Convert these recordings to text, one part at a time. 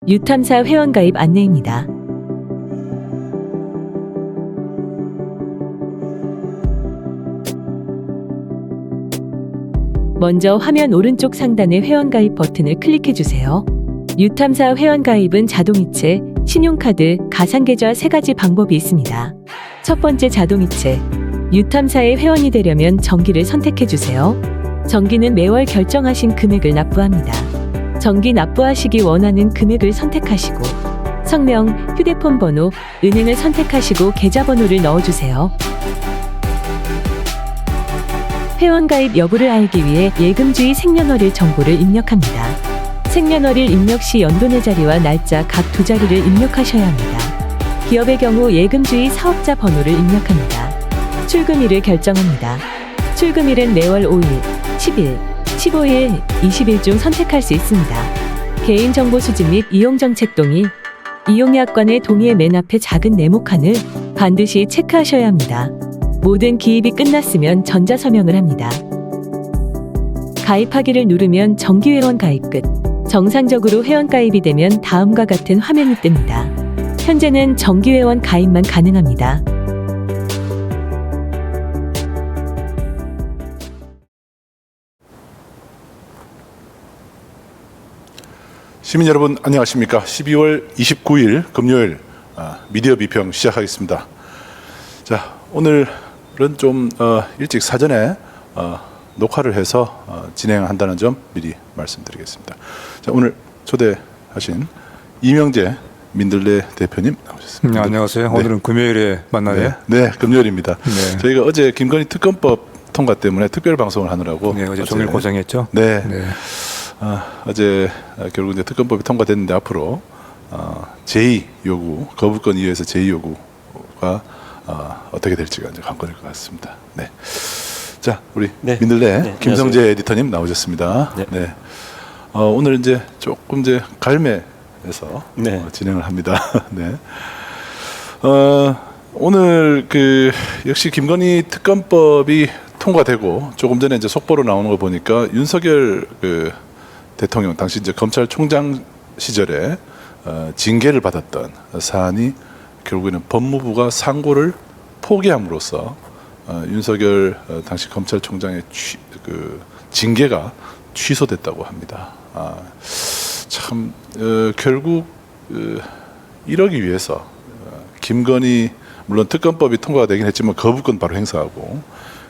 유탐사 회원가입 안내입니다. 먼저 화면 오른쪽 상단의 회원가입 버튼을 클릭해주세요. 유탐사 회원가입은 자동이체, 신용카드, 가상계좌 3가지 방법이 있습니다. 첫 번째 자동이체. 유탐사의 회원이 되려면 정기를 선택해주세요. 정기는 매월 결정하신 금액을 납부합니다. 정기 납부하시기 원하는 금액을 선택하시고 성명, 휴대폰 번호, 은행을 선택하시고 계좌번호를 넣어주세요. 회원가입 여부를 알기 위해 예금주의 생년월일 정보를 입력합니다. 생년월일 입력 시 연도내 자리와 날짜 각 2자리를 입력하셔야 합니다. 기업의 경우 예금주의 사업자 번호를 입력합니다. 출금일을 결정합니다. 출금일은 매월 5일, 10일, 15일, 20일 중 선택할 수 있습니다. 개인정보 수집 및 이용정책 동의. 이용약관의 동의의 맨 앞에 작은 네모칸을 반드시 체크하셔야 합니다. 모든 기입이 끝났으면 전자서명을 합니다. 가입하기를 누르면 정기회원 가입 끝. 정상적으로 회원가입이 되면 다음과 같은 화면이 뜹니다. 현재는 정기회원 가입만 가능합니다. 시민 여러분 안녕하십니까. 12월 29일 금요일 미디어 비평 시작하겠습니다. 자, 오늘은 좀 일찍 사전에 녹화를 해서 진행한다는 점 미리 말씀드리겠습니다. 자, 오늘 초대하신 이명재 민들레 대표님 나오셨습니다. 안녕하세요. 네. 오늘은 금요일에 만나네요. 네, 금요일입니다. 네. 저희가 어제 김건희 특검법 통과 때문에 특별 방송을 하느라고 네, 어제 종일 고생했죠. 네. 네. 어제 결국 이제 특검법이 통과됐는데 앞으로 제2 요구, 거부권 이외에서 제2 요구가 어떻게 될지가 이제 관건일 것 같습니다. 네. 자, 우리 민들레 김성재 에디터님 나오셨습니다. 네. 오늘 이제 조금 이제 갈매에서 진행을 합니다. 네. 오늘 역시 김건희 특검법이 통과되고 조금 전에 이제 속보로 나오는 거 보니까 윤석열 대통령 당시 이제 검찰총장 시절에 징계를 받았던 사안이 결국에는 법무부가 상고를 포기함으로써 윤석열 당시 검찰총장의 징계가 취소됐다고 합니다. 참 결국 이러기 위해서 김건희 물론 특검법이 통과가 되긴 했지만 거부권 바로 행사하고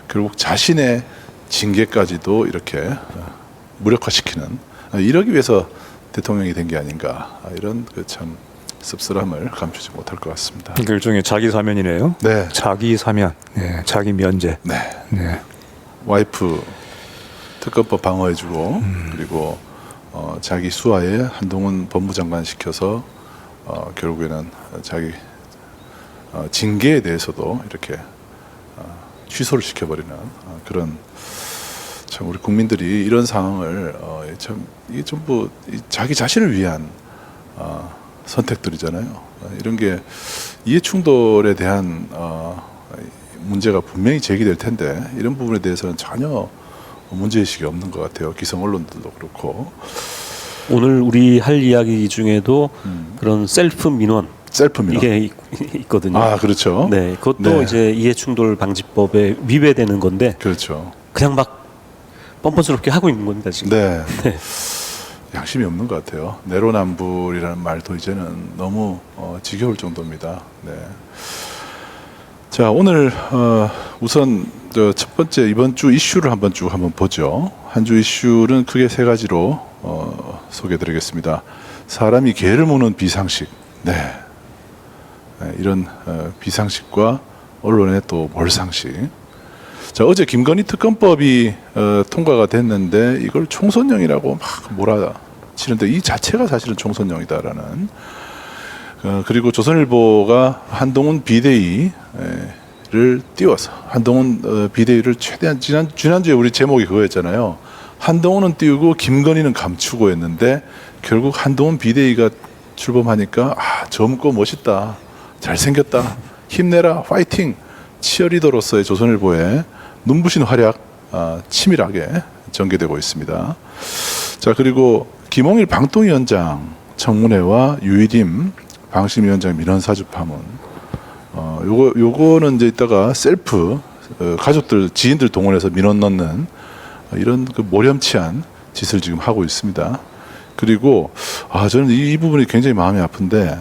결국 자신의 징계까지도 이렇게 무력화시키는 이러기 위해서 대통령이 된 게 아닌가 이런 참 씁쓸함을 감추지 못할 것 같습니다. 그 일종의 자기 사면이네요. 네. 자기 사면, 네. 자기 면제. 네. 네. 와이프 특검법 방어해주고 그리고 자기 수하에 한동훈 법무장관 시켜서 결국에는 자기 징계에 대해서도 이렇게 취소를 시켜버리는 그런 참 우리 국민들이 이런 상황을 참 이게 전부 자기 자신을 위한 선택들이잖아요. 이런 게 이해 충돌에 대한 문제가 분명히 제기될 텐데 이런 부분에 대해서는 전혀 문제의식이 없는 것 같아요. 기성 언론들도 그렇고. 오늘 우리 할 이야기 중에도 그런 셀프 민원 이게 있거든요. 아, 그렇죠. 네, 그것도 이제 이해충돌 방지법에 위배되는 건데. 그렇죠. 그냥 막 뻔뻔스럽게 하고 있는 겁니다 지금. 네. 네. 양심이 없는 것 같아요. 내로남불이라는 말도 이제는 너무 지겨울 정도입니다. 네. 자, 오늘 우선 첫 번째 이번 주 이슈를 한번 보죠. 한 주 이슈는 크게 3가지로 소개해드리겠습니다. 사람이 개를 무는 비상식. 네. 이런 비상식과 언론의 또 몰상식. 자, 어제 김건희 특검법이 통과가 됐는데 이걸 총선령이라고 막 몰아치는데 이 자체가 사실은 총선령이다라는 그리고 조선일보가 한동훈 비대위를 띄워서 한동훈 비대위를 최대한 지난주에 우리 제목이 그거였잖아요. 한동훈은 띄우고 김건희는 감추고 했는데 결국 한동훈 비대위가 출범하니까 젊고 멋있다, 잘생겼다, 힘내라, 파이팅, 치어리더로서의 조선일보의 눈부신 활약 치밀하게 전개되고 있습니다. 자, 그리고 김홍일 방통위원장 청문회와 유일임 방심위원장 민원 사주 파문. 요거는 이제 이따가 셀프 가족들 지인들 동원해서 민원 넣는 이런 그 모렴치한 짓을 지금 하고 있습니다. 그리고 저는 이 부분이 굉장히 마음이 아픈데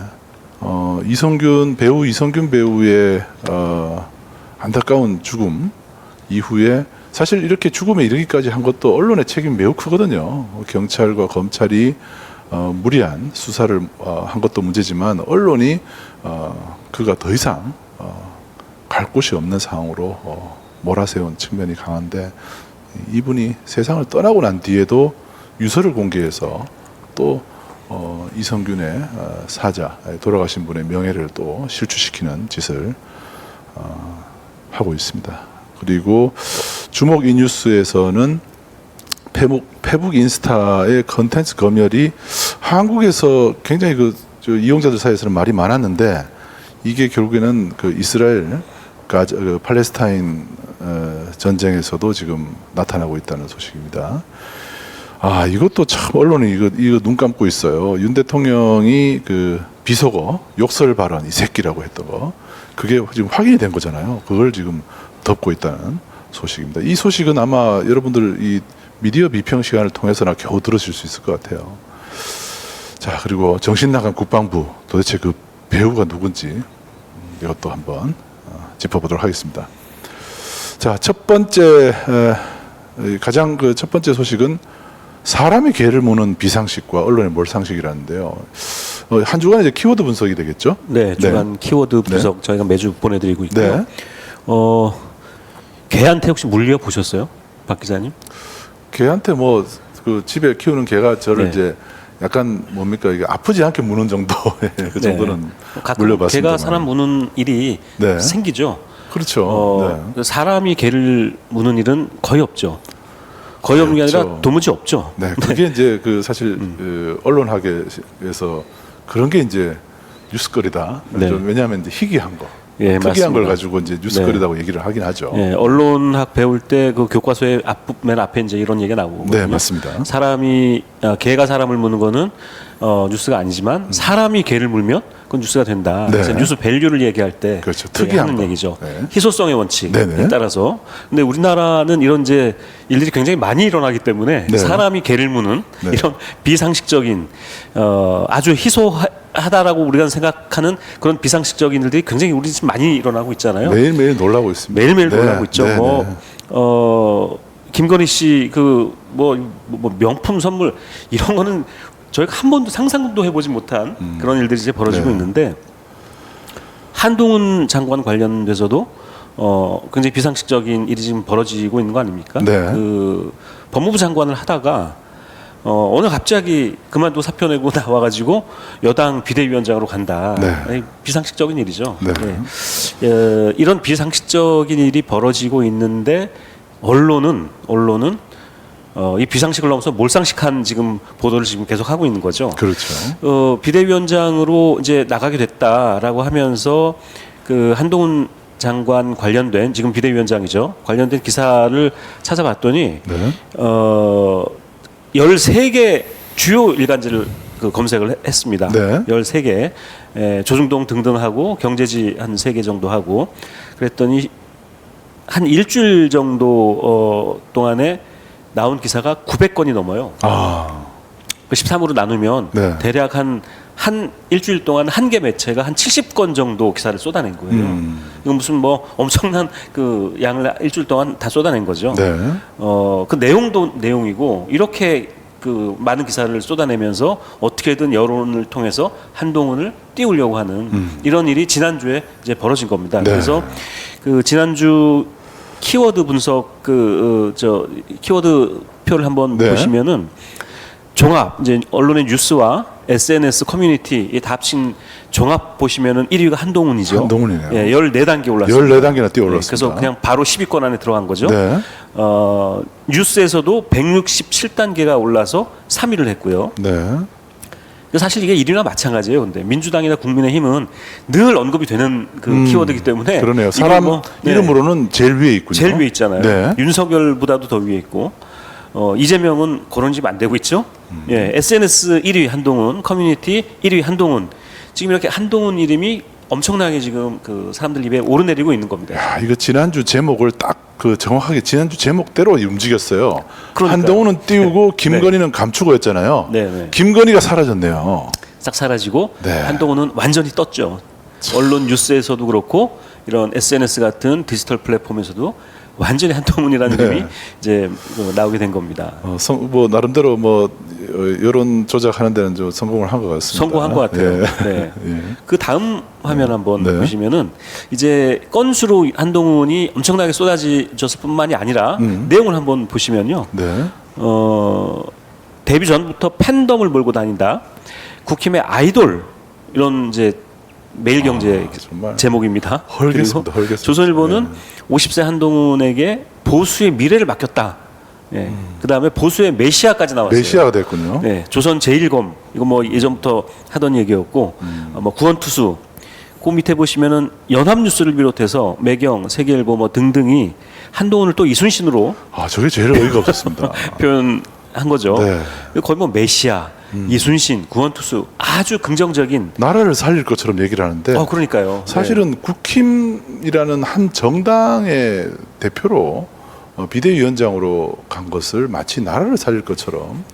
배우 이성균 배우의 안타까운 죽음 이후에 사실 이렇게 죽음에 이르기까지 한 것도 언론의 책임이 매우 크거든요. 경찰과 검찰이 무리한 수사를 한 것도 문제지만 언론이 그가 더 이상 갈 곳이 없는 상황으로 몰아세운 측면이 강한데 이분이 세상을 떠나고 난 뒤에도 유서를 공개해서 또 이성균의 사자 돌아가신 분의 명예를 또 실추시키는 짓을 하고 있습니다. 그리고 주목 이 뉴스에서는 페북 인스타의 컨텐츠 검열이 한국에서 굉장히 이용자들 사이에서는 말이 많았는데 이게 결국에는 그 이스라엘 팔레스타인 전쟁에서도 지금 나타나고 있다는 소식입니다. 이것도 참 언론이 이거 눈 감고 있어요. 윤 대통령이 그 비속어 욕설 발언 이 새끼라고 했던 거 그게 지금 확인이 된 거잖아요. 그걸 지금 덮고 있다는 소식입니다. 이 소식은 아마 여러분들 이 미디어 비평 시간을 통해서나 겨우 들으실 수 있을 것 같아요. 자, 그리고 정신 나간 국방부 도대체 그 배우가 누군지 이것도 한번 짚어보도록 하겠습니다. 자, 가장 첫 번째 소식은 사람의 개를 무는 비상식과 언론의 몰상식이라는데요. 한 주간 이제 키워드 분석이 되겠죠? 네, 주간 키워드 분석 저희가 매주 보내드리고 있고요. 네. 개한테 혹시 물려 보셨어요, 박 기자님? 개한테 그 집에 키우는 개가 저를 이제 약간 이게 아프지 않게 무는 정도의 그 정도는 물려봤습니다. 개가 사람 무는 일이 생기죠. 그렇죠. 사람이 개를 무는 일은 거의 없죠. 거의 없는 게 아니라 도무지 없죠. 네, 그게 이제 사실 언론학에서 그런 게 이제 뉴스거리다. 왜냐하면 이제 희귀한 거. 특이한 맞습니다. 걸 가지고 이제 뉴스거리라고 얘기를 하긴 하죠. 언론학 배울 때 그 교과서의 맨 앞에 이제 이런 얘기가 나오고. 네, 맞습니다. 개가 사람을 무는 거는 뉴스가 아니지만 사람이 개를 물면 그건 뉴스가 된다. 그래서 뉴스 밸류를 얘기할 때 그렇죠. 특이한 하는 거. 얘기죠. 네. 희소성의 원칙에 따라서. 근데 우리나라는 이런 이제 일들이 굉장히 많이 일어나기 때문에 사람이 개를 무는 이런 비상식적인 아주 희소하다라고 우리가 생각하는 그런 비상식적인 일들이 굉장히 우리 집 많이 일어나고 있잖아요. 매일매일 놀라고 있습니다. 매일매일 놀라고 있죠. 김건희 씨 명품 선물 이런 거는 저희가 한 번도 상상도 해보지 못한 그런 일들이 이제 벌어지고 있는데 한동훈 장관 관련돼서도 굉장히 비상식적인 일이 지금 벌어지고 있는 거 아닙니까? 그 법무부 장관을 하다가 오늘 갑자기 그만두고 사표 내고 나와가지고 여당 비대위원장으로 간다. 비상식적인 일이죠. 이런 비상식적인 일이 벌어지고 있는데 언론은 이 비상식을 넘어서 몰상식한 지금 보도를 지금 계속 하고 있는 거죠. 그렇죠. 비대위원장으로 이제 나가게 됐다라고 하면서 그 한동훈 장관 관련된 지금 비대위원장이죠. 관련된 기사를 찾아봤더니 13개 주요 일간지를 검색을 했습니다. 13개 조중동 등등하고 경제지 한 3개 정도 하고 그랬더니 한 일주일 정도 동안에 나온 기사가 900건이 넘어요. 그 13으로 나누면 대략 한 일주일 동안 한 개 매체가 한 70건 정도 기사를 쏟아낸 거예요. 이건 무슨 엄청난 그 양을 일주일 동안 다 쏟아낸 거죠. 그 내용도 내용이고 이렇게 그 많은 기사를 쏟아내면서 어떻게든 여론을 통해서 한동훈을 띄우려고 하는 이런 일이 지난주에 이제 벌어진 겁니다. 그래서 그 지난주 키워드 분석 키워드 표를 한번 보시면은 종합 이제 언론의 뉴스와 SNS 커뮤니티 다 합친 종합 보시면은 1위가 한동훈이죠. 한동훈이네요. 14단계 올랐습니다. 14단계나 뛰어 올랐습니다. 그래서 그냥 바로 10위권 안에 들어간 거죠. 뉴스에서도 167단계가 올라서 3위를 했고요. 사실 이게 1위나 마찬가지예요. 근데 민주당이나 국민의힘은 늘 언급이 되는 그 키워드이기 때문에 그러네요. 사람 이름으로는 제일 위에 있군요. 제일 위에 있잖아요. 윤석열보다도 더 위에 있고 이재명은 그런 집 안 되고 있죠. 예, SNS 1위 한동훈, 커뮤니티 1위 한동훈. 지금 이렇게 한동훈 이름이 엄청나게 지금 그 사람들 입에 오르내리고 있는 겁니다. 야, 이거 지난주 제목을 딱 그 정확하게 지난주 제목대로 움직였어요. 그러니까요. 한동훈은 띄우고 김건희는 감추고였잖아요. 네, 네. 김건희가 사라졌네요. 싹 사라지고 네. 한동훈은 완전히 떴죠. 언론 뉴스에서도 그렇고 이런 SNS 같은 디지털 플랫폼에서도 완전히 한동훈이라는 네. 이름이 이제 나오게 된 겁니다. 뭐 나름대로 뭐 여론 조작하는 데는 좀 성공을 한 것 같습니다. 성공한 것 같아요. 예. 네. 예. 그 다음 화면 한번 네. 보시면은 이제 건수로 한동훈이 엄청나게 쏟아졌을 뿐만이 아니라 내용을 한번 보시면요. 네. 데뷔 전부터 팬덤을 몰고 다닌다. 국힘의 아이돌 이런 이제 매일경제 정말 제목입니다. 헐겠습니다. 그리고 헐겠습니다. 조선일보는 네. 50세 한동훈에게 보수의 미래를 맡겼다. 예. 그다음에 보수의 메시아까지 나왔어요. 메시아가 됐군요. 네, 조선 제1검 이거 뭐 예전부터 하던 얘기였고 뭐 구원투수 그 밑에 보시면은 연합뉴스를 비롯해서 매경, 세계일보 뭐 등등이 한동훈을 또 이순신으로 아, 저게 제일 어이가 없었습니다. 표현한 거죠. 네. 거의 뭐 메시아, 이순신, 구원투수 아주 긍정적인. 나라를 살릴 것처럼 얘기를 하는데 그러니까요. 사실은 국힘이라는 한 정당의 대표로 비대위원장으로 간 것을 마치 나라를 살릴 것처럼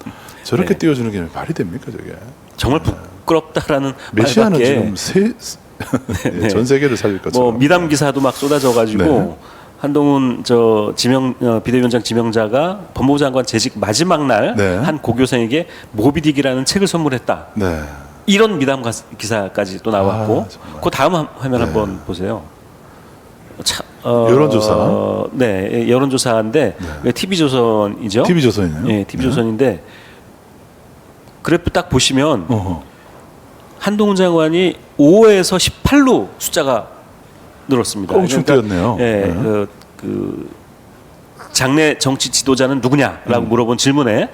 저렇게 네. 띄워주는 게 말이 됩니까 저게? 정말 부끄럽다라는 메시아는 말밖에. 지금 네. 전 세계를 살릴 것처럼. 뭐 미담 기사도 막 쏟아져가지고 네. 한동훈 비대위원장 지명자가 법무부 장관 재직 마지막 날 한 네. 고교생에게 모비딕이라는 책을 선물했다. 네. 이런 미담 기사까지 또 나왔고, 아, 정말. 그 다음 화면 네. 한번 보세요. 여론조사? 네, 여론조사인데 TV조선이죠. TV조선이네요. 예, TV조선인데 그래프 딱 보시면 어허. 한동훈 장관이 5에서 18로 숫자가 늘었습니다. 껑충 뛰었네요. 예, 네. 그 장래 정치 지도자는 누구냐라고 음. 물어본 질문에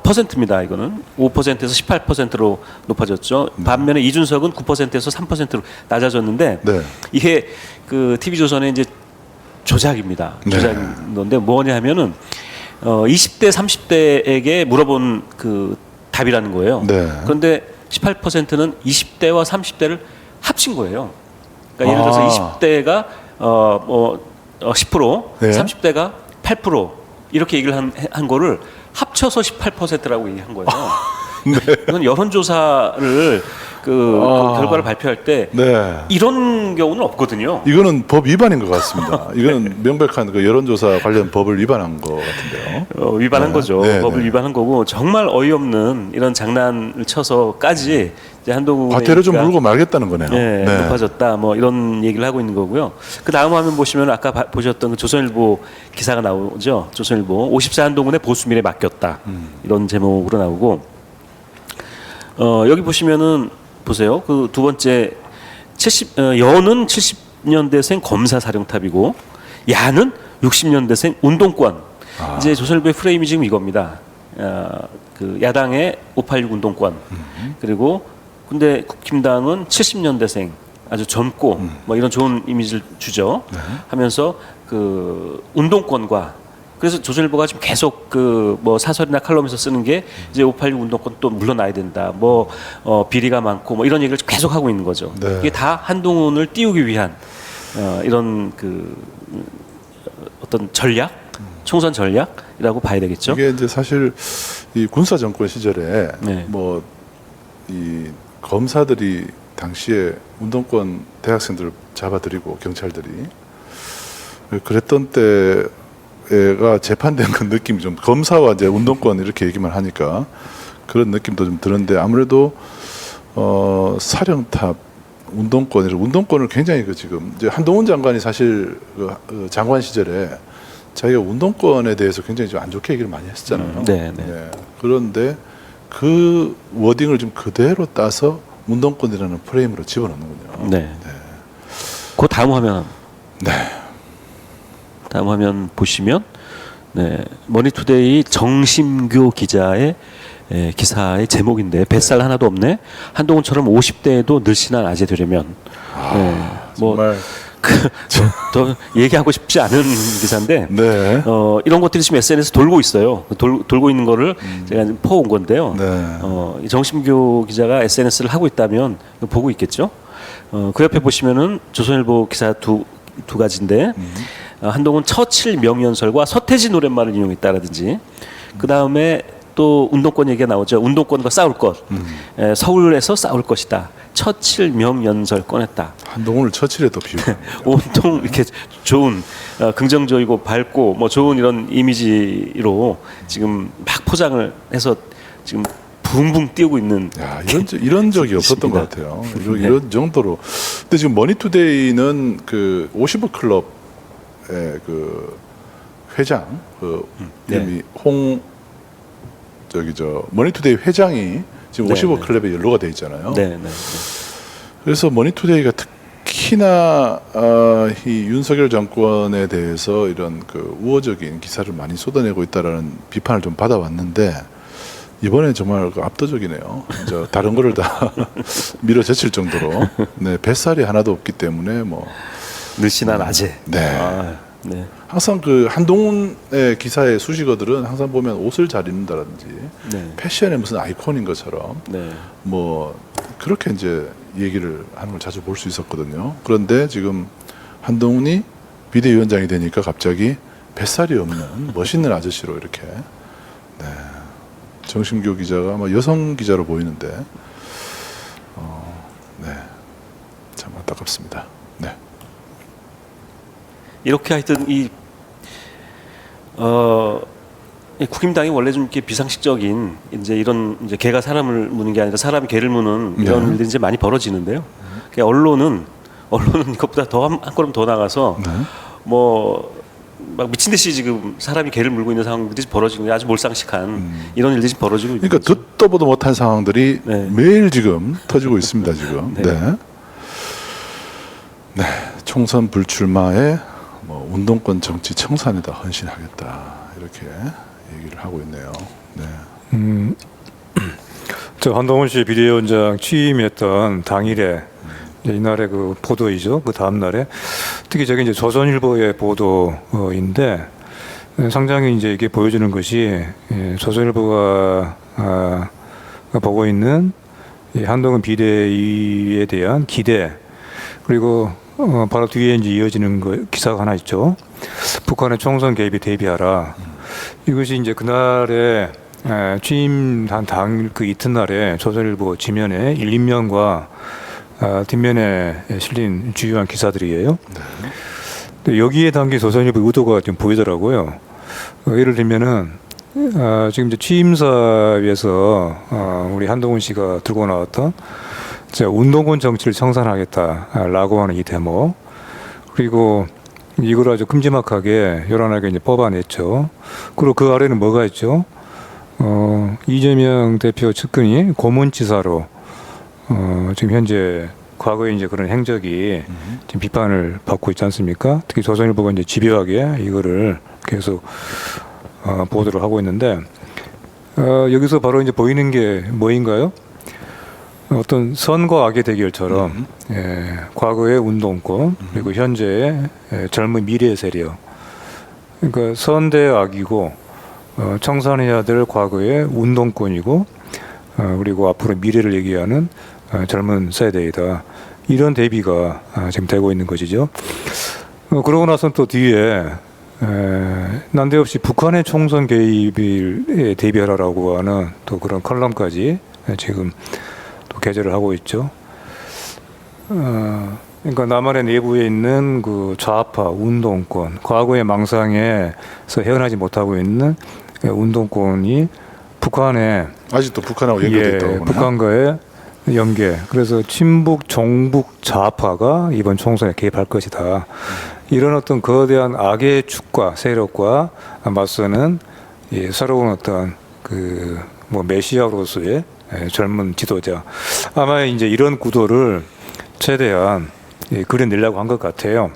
퍼센트입니다. 이거는 5%에서 18%로 높아졌죠. 반면에 이준석은 9%에서 3%로 낮아졌는데 네. 이게 그 TV조선의 이제 조작입니다. 네. 조작인 건데 뭐냐 하면은 20대 30대에게 물어본 그 답이라는 거예요. 네. 그런데 18%는 20대와 30대를 합친 거예요. 그러니까 예를 들어서 20대가 10%, 네. 30대가 8% 이렇게 얘기를 한 거를 합쳐서 18%라고 얘기한 거예요. 이건 여론조사를 그 결과를 발표할 때 네. 이런 경우는 없거든요. 이거는 법 위반인 것 같습니다. 이거는 명백한 그 여론조사 관련 법을 위반한 것 같은데요. 위반한 네. 거죠. 네, 법을 네. 위반한 거고 정말 어이없는 이런 장난을 쳐서까지 이제 한동훈 과태료 좀 물고 말겠다는 거네요. 네, 네. 높아졌다. 뭐 이런 얘기를 하고 있는 거고요. 그 다음 화면 보시면 아까 보셨던 그 조선일보 기사가 나오죠. 조선일보 50세 한동훈의 보수 미래 맡겼다. 이런 제목으로 나오고 여기 보시면은 보세요. 그 두 번째 여는 70년대생 검사 사령탑이고 야는 60년대생 운동권. 이제 조선일보의 프레임이 지금 이겁니다. 그 야당의 586 운동권 그리고 근데 국힘당은 70년대생 아주 젊고 뭐 이런 좋은 이미지를 주죠. 하면서 그 운동권과 그래서 조선일보가 지금 계속 그 뭐 사설이나 칼럼에서 쓰는 게 이제 586 운동권 또 물러나야 된다. 뭐 비리가 많고 뭐 이런 얘기를 계속 하고 있는 거죠. 네. 이게 다 한동훈을 띄우기 위한 이런 그 어떤 전략, 총선 전략이라고 봐야 되겠죠. 이게 이제 사실 이 군사 정권 시절에 네. 뭐 이 검사들이 당시에 운동권 대학생들을 잡아들이고 경찰들이 그랬던 때가 재판된 그 느낌이 좀 검사와 이제 운동권 이렇게 얘기만 하니까 그런 느낌도 좀 드는데 아무래도 사령탑 운동권을 굉장히 그 지금 이제 한동훈 장관이 사실 그 장관 시절에 자기가 운동권에 대해서 굉장히 좀 안 좋게 얘기를 많이 했었잖아요. 네. 그런데 그 워딩을 좀 그대로 따서 운동권이라는 프레임으로 집어넣는군요. 네. 그 다음 화면. 네. 다음 화면 보시면 네, 머니투데이 정심교 기자의 기사의 제목인데 뱃살 하나도 없네. 한동훈처럼 50대에도 늘씬한 아재 되려면 뭐 정말 더 얘기하고 싶지 않은 기사인데 네. 이런 것들이 지금 SNS 돌고 있어요. 돌고 있는 거를 제가 퍼온 건데요. 네. 이 정심교 기자가 SNS를 하고 있다면 이거 보고 있겠죠. 그 옆에 보시면은 조선일보 기사 두 가지인데 한동훈 처칠 명연설과 서태지 노랫말을 인용했다라든지 그 다음에 또 운동권 얘기가 나오죠. 운동권과 싸울 것, 서울에서 싸울 것이다. 처칠 명연설 꺼냈다. 한동훈을 처칠에 또 비유가 온통 이렇게 좋은 긍정적이고 밝고 뭐 좋은 이런 이미지로 지금 막 포장을 해서 지금 붕붕 뛰고 있는. 야, 이런 적이 없었던 것 같아요. 이런 정도로. 근데 지금 머니투데이는 그 50억 클럽의 그 회장, 이름이 머니투데이 회장이 지금 50억 클럽에 연루가 돼 있잖아요. 네. 그래서 머니투데이가 특히나 이 윤석열 정권에 대해서 이런 그 우호적인 기사를 많이 쏟아내고 있다라는 비판을 좀 받아왔는데 이번에 정말 압도적이네요. 다른 거를 다 밀어제칠 정도로 뱃살이 하나도 없기 때문에 뭐 늦이나 낮에. 네. 네. 항상 그 한동훈의 기사의 수식어들은 항상 보면 옷을 잘 입는다든지 패션의 무슨 아이콘인 것처럼 뭐 그렇게 이제 얘기를 하는 걸 자주 볼 수 있었거든요. 그런데 지금 한동훈이 비대위원장이 되니까 갑자기 뱃살이 없는 멋있는 아저씨로 이렇게 정심교 기자가 아마 여성 기자로 보이는데 참 안타깝습니다. 네. 이렇게 하여튼 이 국힘당이 원래 좀 이렇게 비상식적인 이제 이런 이제 개가 사람을 무는 게 아니라 사람이 개를 무는 이런 일들이 이제 많이 벌어지는데요. 그러니까 언론은 이것보다 더 한 걸음 더 나가서 뭐 막 미친 듯이 지금 사람이 개를 물고 있는 상황들이 벌어지는 게 아주 몰상식한 이런 일들이 지금 벌어지고 있는 그러니까 거죠. 듣도 보도 못한 상황들이 매일 지금 터지고 있습니다. 지금. 네. 총선 불출마에 뭐 운동권 정치 청산에다 헌신하겠다 이렇게 얘기를 하고 있네요. 네. 저 한동훈 씨 비대위원장 취임했던 당일에 이날의 그 보도이죠. 그 다음 날에 특히 저게 이제 조선일보의 보도인데 상당히 이제 이게 보여주는 것이 조선일보가 보고 있는 한동훈 비대위에 대한 기대 그리고 바로 뒤에 이제 이어지는 기사가 하나 있죠. 북한의 총선 개입에 대비하라. 이것이 이제 그날에 취임한 당일 그 이튿날에 조선일보 지면에 1인면과 뒷면에 실린 주요한 기사들이에요. 네. 여기에 담긴 조선일보 의도가 좀 보이더라고요. 예를 들면은 지금 이제 취임사에서 우리 한동훈 씨가 들고 나왔던 운동권 정치를 청산하겠다라고 하는 이 대목 그리고 이걸 아주 큼지막하게 요란하게 이제 뽑아냈죠. 그리고 그 아래는 뭐가 있죠? 이재명 대표 측근이 고문치사로 지금 현재 과거에 이제 그런 행적이 지금 비판을 받고 있지 않습니까? 특히 조선일보가 이제 집요하게 이거를 계속 보도를 하고 있는데 여기서 바로 이제 보이는 게 뭐인가요? 어떤 선과 악의 대결처럼 과거의 운동권 그리고 현재의 젊은 미래의 세력 그러니까 선 대 악이고 청산해야 될 과거의 운동권이고 그리고 앞으로 미래를 얘기하는 젊은 세대이다. 이런 대비가 지금 되고 있는 것이죠. 그러고 나서 또 뒤에 난데없이 북한의 총선 개입을 대비하라라고 하는 또 그런 컬럼까지 지금 또 게재를 하고 있죠. 그러니까 남한의 내부에 있는 그 좌파 운동권, 과거의 망상에서 헤어나지 못하고 있는 운동권이 북한에 아직도 북한하고 연결돼 있다고 북한과의 연계. 그래서 친북, 종북 좌파가 이번 총선에 개입할 것이다. 이런 어떤 거대한 악의 축과 세력과 맞서는 새로운 어떤 그 뭐 메시아로서의 젊은 지도자. 아마 이제 이런 구도를 최대한 그려내려고 한 것 같아요.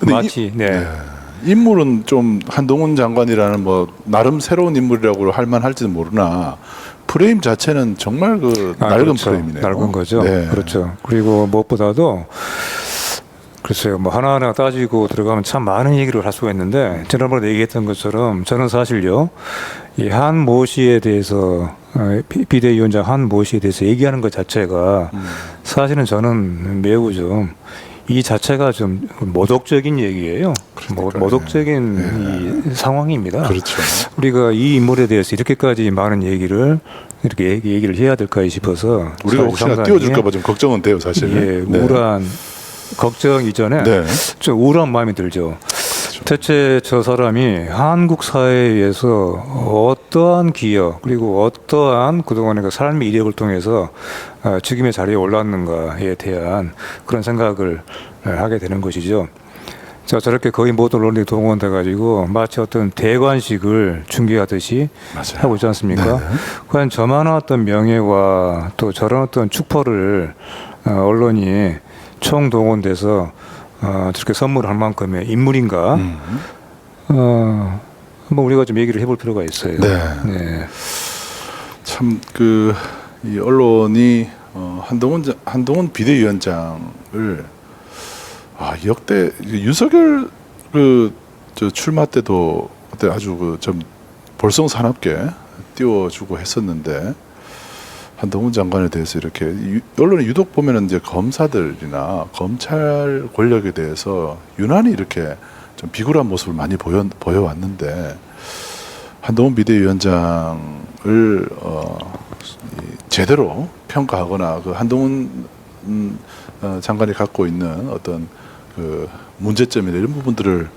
마치 인물은 좀 한동훈 장관이라는 뭐 나름 새로운 인물이라고 할 만할지는 모르나 프레임 자체는 정말 그 낡은 그렇죠. 프레임이네요. 낡은 거죠. 네. 그렇죠. 그리고 무엇보다도 글쎄요, 뭐 하나하나 따지고 들어가면 참 많은 얘기를 할 수가 있는데 지난번에 얘기했던 것처럼 저는 사실요, 이 한 모 씨에 대해서 비대위원장 한 모 씨에 대해서 얘기하는 것 자체가 사실은 저는 매우 좀 이 자체가 좀 모독적인 얘기예요. 모독적인 이 상황입니다. 그렇죠. 우리가 이 인물에 대해서 이렇게까지 많은 얘기를 이렇게 얘기를 해야 될까 싶어서 우리가 혹시나 띄워줄까봐 좀 걱정은 돼요, 사실. 예, 네. 우울한 걱정 이전에 네. 좀 우울한 마음이 들죠. 대체 저 사람이 한국 사회에서 어떠한 기여 그리고 어떠한 그동안의 그 삶의 이력을 통해서 지금의 자리에 올랐는가에 대한 그런 생각을 하게 되는 것이죠. 자, 저렇게 거의 모든 언론이 동원돼 가지고 마치 어떤 대관식을 중계하듯이 맞아요. 하고 있지 않습니까? 네네. 과연 저만한 어떤 명예와 또 저런 어떤 축포를 언론이 총동원돼서 저렇게 선물할 만큼의 인물인가? 한번 우리가 좀 얘기를 해볼 필요가 있어요. 네. 네. 참 이 언론이 한동훈 비대위원장을 역대 윤석열 저 출마 때도 그때 아주 좀 볼썽사납게 띄워주고 했었는데 한동훈 장관에 대해서 이렇게 언론에 유독 보면은 이제 검사들이나 검찰 권력에 대해서 유난히 이렇게 좀 비굴한 모습을 많이 보여왔는데 한동훈 비대위원장을 제대로 평가하거나 그 한동훈 장관이 갖고 있는 어떤 그 문제점이나 이런 부분들을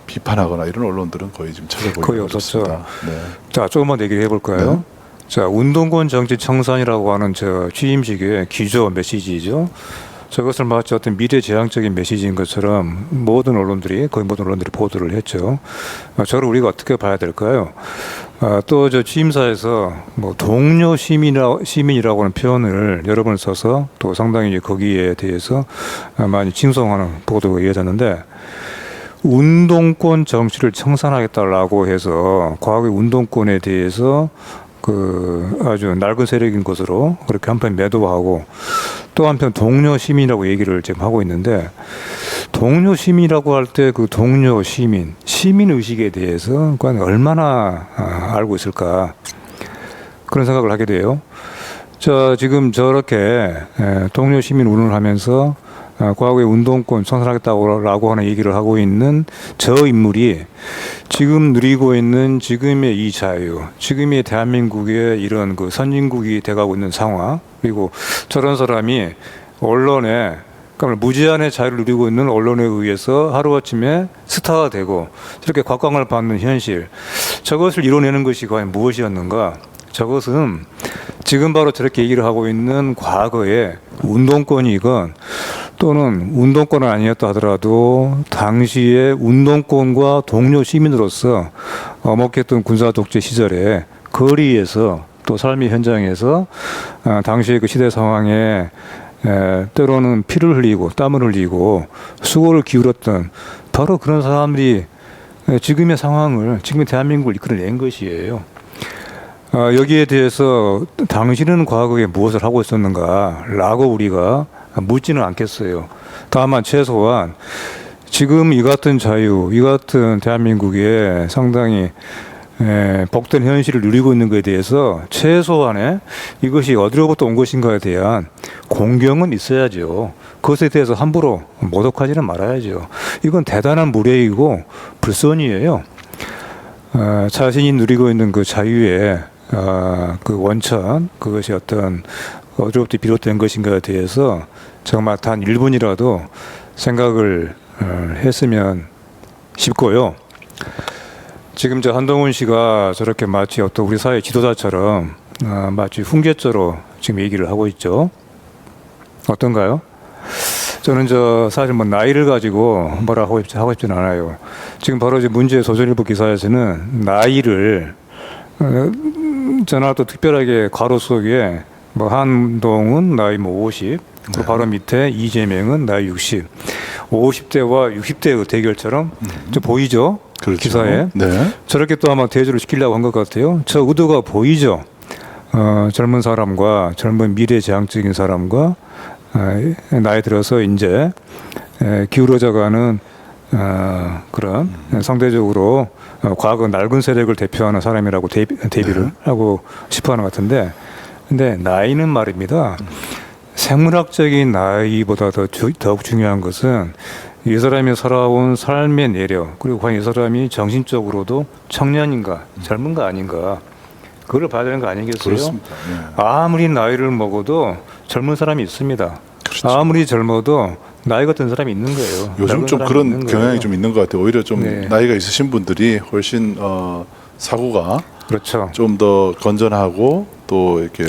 비판하거나 이런 언론들은 거의 지금 찾아보기 거의 없었죠. 어렵습니다. 네. 자, 조금만 얘기를 해볼까요? 네. 자, 운동권 정치 청산이라고 하는 저 취임식의 기조 메시지죠. 저것을 마치 어떤 미래지향적인 메시지인 것처럼 거의 모든 언론들이 보도를 했죠. 저를 우리가 어떻게 봐야 될까요? 또 저 취임사에서 뭐 동료 시민이라고 하는 표현을 여러 번 써서 또 상당히 거기에 대해서 많이 칭송하는 보도가 이어졌는데 운동권 정치를 청산하겠다라고 해서 과거의 운동권에 대해서 아주 낡은 세력인 것으로 그렇게 한편 매도하고 또 한편 동료 시민이라고 얘기를 지금 하고 있는데 동료 시민이라고 할 때 그 동료 시민 의식에 대해서 과연 얼마나 알고 있을까 그런 생각을 하게 돼요. 자, 지금 저렇게 동료 시민 운운을 하면서 과거의 운동권 청산하겠다고 하는 얘기를 하고 있는 저 인물이 지금 누리고 있는 지금의 이 자유, 지금의 대한민국의 이런 그 선진국이 돼가고 있는 상황, 그리고 저런 사람이 언론에 그러니까 무제한의 자유를 누리고 있는 언론에 의해서 하루아침에 스타가 되고 저렇게 곽광을 받는 현실, 저것을 이뤄내는 것이 과연 무엇이었는가? 저것은 지금 바로 저렇게 얘기를 하고 있는 과거의 운동권이건 또는 운동권은 아니었다 하더라도 당시에 운동권과 동료 시민으로서 엄혹했던 군사 독재 시절에 거리에서 또 삶의 현장에서 당시의 그 시대 상황에 때로는 피를 흘리고 땀을 흘리고 수고를 기울였던 바로 그런 사람들이 지금의 상황을, 지금의 대한민국을 이끌어낸 것이에요. 여기에 대해서 당신은 과거에 무엇을 하고 있었는가라고 우리가 묻지는 않겠어요. 다만 최소한 지금 이 같은 자유, 이 같은 대한민국에 상당히 복된 현실을 누리고 있는 것에 대해서 최소한의 이것이 어디로부터 온 것인가에 대한 공경은 있어야죠. 그것에 대해서 함부로 모독하지는 말아야죠. 이건 대단한 무례이고 불선이에요. 자신이 누리고 있는 그 자유의 그 원천, 그것이 어떤 어디로부터 비롯된 것인가에 대해서 정말 단 1분이라도 생각을 했으면 싶고요. 지금 저 한동훈 씨가 저렇게 마치 어떤 우리 사회 지도자처럼 마치 훈계조로 지금 얘기를 하고 있죠. 어떤가요? 저는 사실 뭐 나이를 가지고 뭐라 하고 싶지는 않아요. 지금 바로 문제 조선일보 기사에서는 나이를 저나 또 특별하게 괄호 속에 뭐 한동훈 나이 50, 그 바로 밑에 이재명은 나이 60, 50대와 60대의 대결처럼 좀 보이죠? 그렇죠. 기사에. 네. 저렇게 또 아마 대조를 시키려고 한 것 같아요. 저 의도가 보이죠? 젊은 사람과 젊은 미래지향적인 사람과 나이 들어서 이제 기울어져가는 그런 상대적으로 과거 낡은 세력을 대표하는 사람이라고 대비를 하고 싶어하는 것 같은데, 근데 나이는 말입니다. 생물학적인 나이보다 더욱 중요한 것은 이 사람이 살아온 삶의 내력, 그리고 과연 이 사람이 정신적으로도 청년인가 젊은가 아닌가, 그걸 봐야 되는 거 아니겠어요? 그렇습니다. 아무리 나이를 먹어도 젊은 사람이 있습니다. 그렇죠. 아무리 젊어도 나이 같은 사람이 있는 거예요. 요즘 좀 그런 경향이 좀 있는 것 같아요. 오히려 좀 나이가 있으신 분들이 훨씬 사고가 그렇죠. 좀 더 건전하고 또 이렇게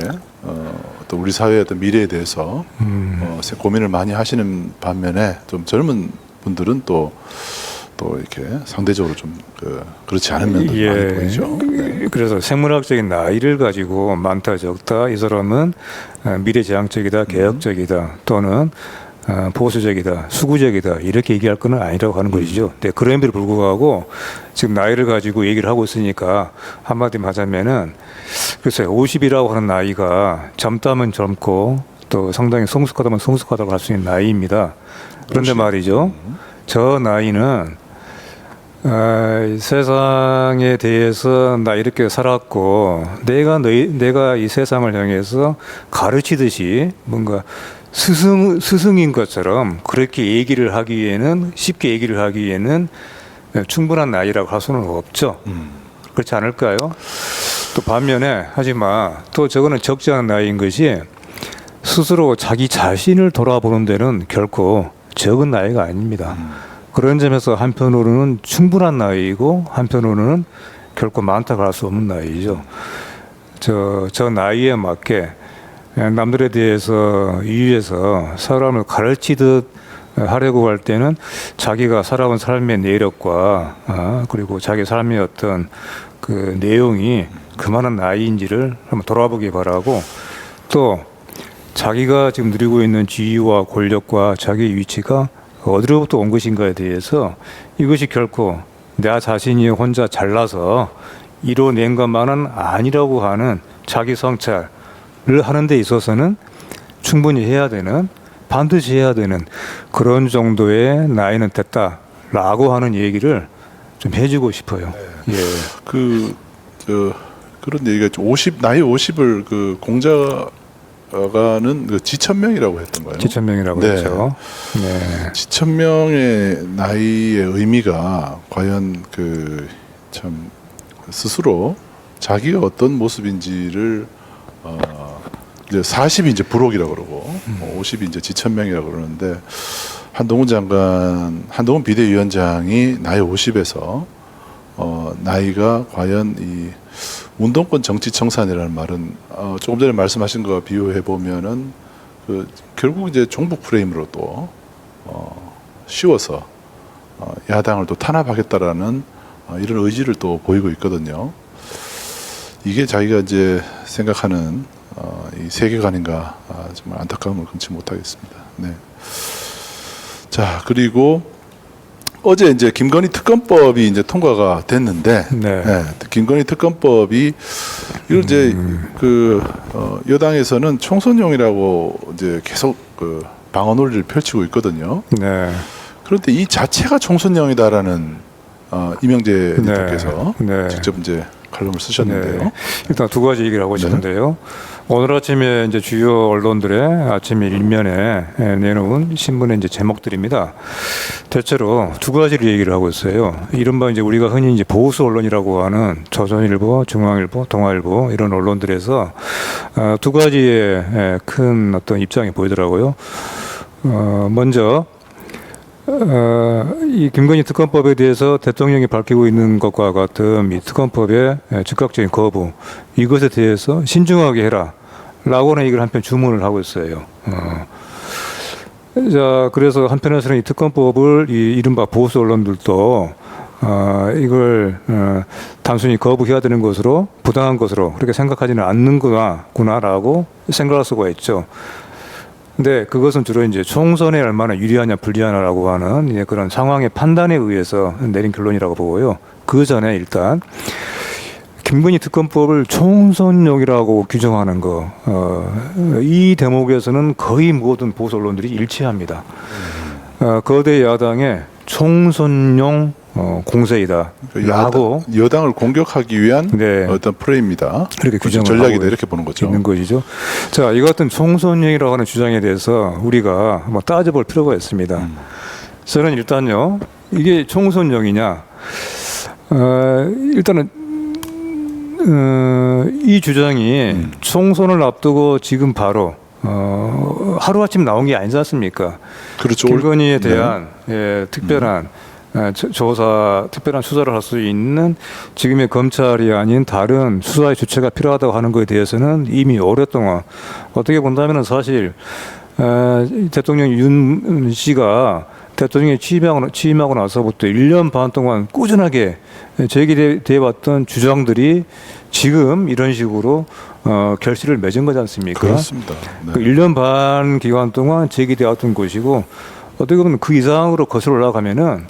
또 우리 사회의 어떤 미래에 대해서 고민을 많이 하시는 반면에 좀 젊은 분들은 또 이렇게 상대적으로 좀 그렇지 않은 면도 많이 보이죠. 그래서 생물학적인 나이를 가지고 많다 적다, 이 사람은 미래지향적이다, 개혁적이다, 또는 보수적이다, 수구적이다, 이렇게 얘기할 건 아니라고 하는 것이죠. 네, 그럼에도 불구하고 지금 나이를 가지고 얘기를 하고 있으니까 한마디만 하자면은, 글쎄요, 50이라고 하는 나이가 젊다면 젊고 또 상당히 성숙하다면 성숙하다고 할 수 있는 나이입니다. 그런데 말이죠, 저 나이는 세상에 대해서 나 이렇게 살았고 내가 이 세상을 향해서 가르치듯이 뭔가 스승인 것처럼 그렇게 얘기를 하기에는, 쉽게 얘기를 하기에는 충분한 나이라고 할 수는 없죠. 그렇지 않을까요? 또 반면에, 하지만 또 저거는 적지 않은 나이인 것이, 스스로 자기 자신을 돌아보는 데는 결코 적은 나이가 아닙니다. 그런 점에서 한편으로는 충분한 나이이고 한편으로는 결코 많다고 할 수 없는 나이죠. 저 나이에 맞게 남들에 대해서 이유해서 사람을 가르치듯 하려고 할 때는 자기가 살아온 삶의 내력과 그리고 자기 삶의 어떤 그 내용이 그만한 나이인지를 한번 돌아보기 바라고, 또 자기가 지금 누리고 있는 지위와 권력과 자기의 위치가 어디로부터 온 것인가에 대해서, 이것이 결코 나 자신이 혼자 잘나서 이뤄낸 것만은 아니라고 하는 자기 성찰을 하는 데 있어서는 충분히 해야 되는, 반드시 해야 되는 그런 정도의 나이는 됐다라고 하는 얘기를 좀 해주고 싶어요. 예. 그런 얘기가 있죠. 나이 50을 그 공자가는 그 지천명이라고 했던 거예요. 지천명이라고 했죠. 네. 지천명의 나이의 의미가 과연 참 스스로 자기가 어떤 모습인지를 이제 40이 이제 부록이라고 그러고 50이 이제 지천명이라고 그러는데, 한동훈 비대위원장이 나이 50에서 나이가 과연 이 운동권 정치 청산이라는 말은 조금 전에 말씀하신 거와 비교해 보면은 결국 이제 종북 프레임으로 또 씌워서 야당을 또 탄압하겠다라는 이런 의지를 또 보이고 있거든요. 이게 자기가 이제 생각하는 이 세계관인가, 정말 안타까움을 금치 못하겠습니다. 네. 자, 그리고 어제 이제 김건희 특검법이 이제 통과가 됐는데, 김건희 특검법이 이걸 이제 여당에서는 총선용이라고 이제 계속 방어 논리를 펼치고 있거든요. 네. 그런데 이 자체가 총선용이다라는 이명재 대표께서 직접 이제 칼럼을 쓰셨는데요. 네. 일단 두 가지 얘기를 하고 싶은데요. 오늘 아침에 이제 주요 언론들의 아침에 일면에 내놓은 신문의 이제 제목들입니다. 대체로 두 가지를 얘기를 하고 있어요. 이른바 이제 우리가 흔히 이제 보수 언론이라고 하는 조선일보, 중앙일보, 동아일보 이런 언론들에서 두 가지의 큰 어떤 입장이 보이더라고요. 먼저 이 김건희 특검법에 대해서 대통령이 밝히고 있는 것과 같은 이 특검법의 즉각적인 거부, 이것에 대해서 신중하게 해라 라고 하는 얘기를 한편 주문을 하고 있어요. 자, 그래서 한편에서는 이 특검법을 이 이른바 보수 언론들도 이걸 단순히 거부해야 되는 것으로, 부당한 것으로 그렇게 생각하지는 않는구나라고 생각할 수가 있죠. 근데 그것은 주로 이제 총선에 얼마나 유리하냐 불리하냐라고 하는 이제 그런 상황의 판단에 의해서 내린 결론이라고 보고요. 그 전에 일단 김건희 특검법을 총선용이라고 규정하는 거, 이 대목에서는 거의 모든 보수 언론들이 일치합니다. 거대 야당의 총선용 공세이다. 라고 여당을 공격하기 위한 네. 어떤 프레임이다. 이렇게 규정을 전략이다 하고 이렇게 보는 거죠. 있는 것이죠. 자, 이 같은 총선용이라고 하는 주장에 대해서 우리가 한번 따져볼 필요가 있습니다. 저는 일단요, 이게 총선용이냐? 일단은 이 주장이 총선을 앞두고 지금 바로 하루아침 나온 게 아니지 않습니까? 그렇죠. 김건희에 대한 특별한 특별한 수사를 할 수 있는 지금의 검찰이 아닌 다른 수사의 주체가 필요하다고 하는 것에 대해서는 이미 오랫동안 어떻게 본다면 사실 대통령 윤 씨가 대통령에 취임하고 나서부터 1년 반 동안 꾸준하게 제기돼 왔던 주장들이 지금 이런 식으로 결실을 맺은 거지 않습니까? 그렇습니다. 네. 그 1년 반 기간 동안 제기되어 왔던 것이고 어떻게 보면 그 이상으로 거슬러 올라가면은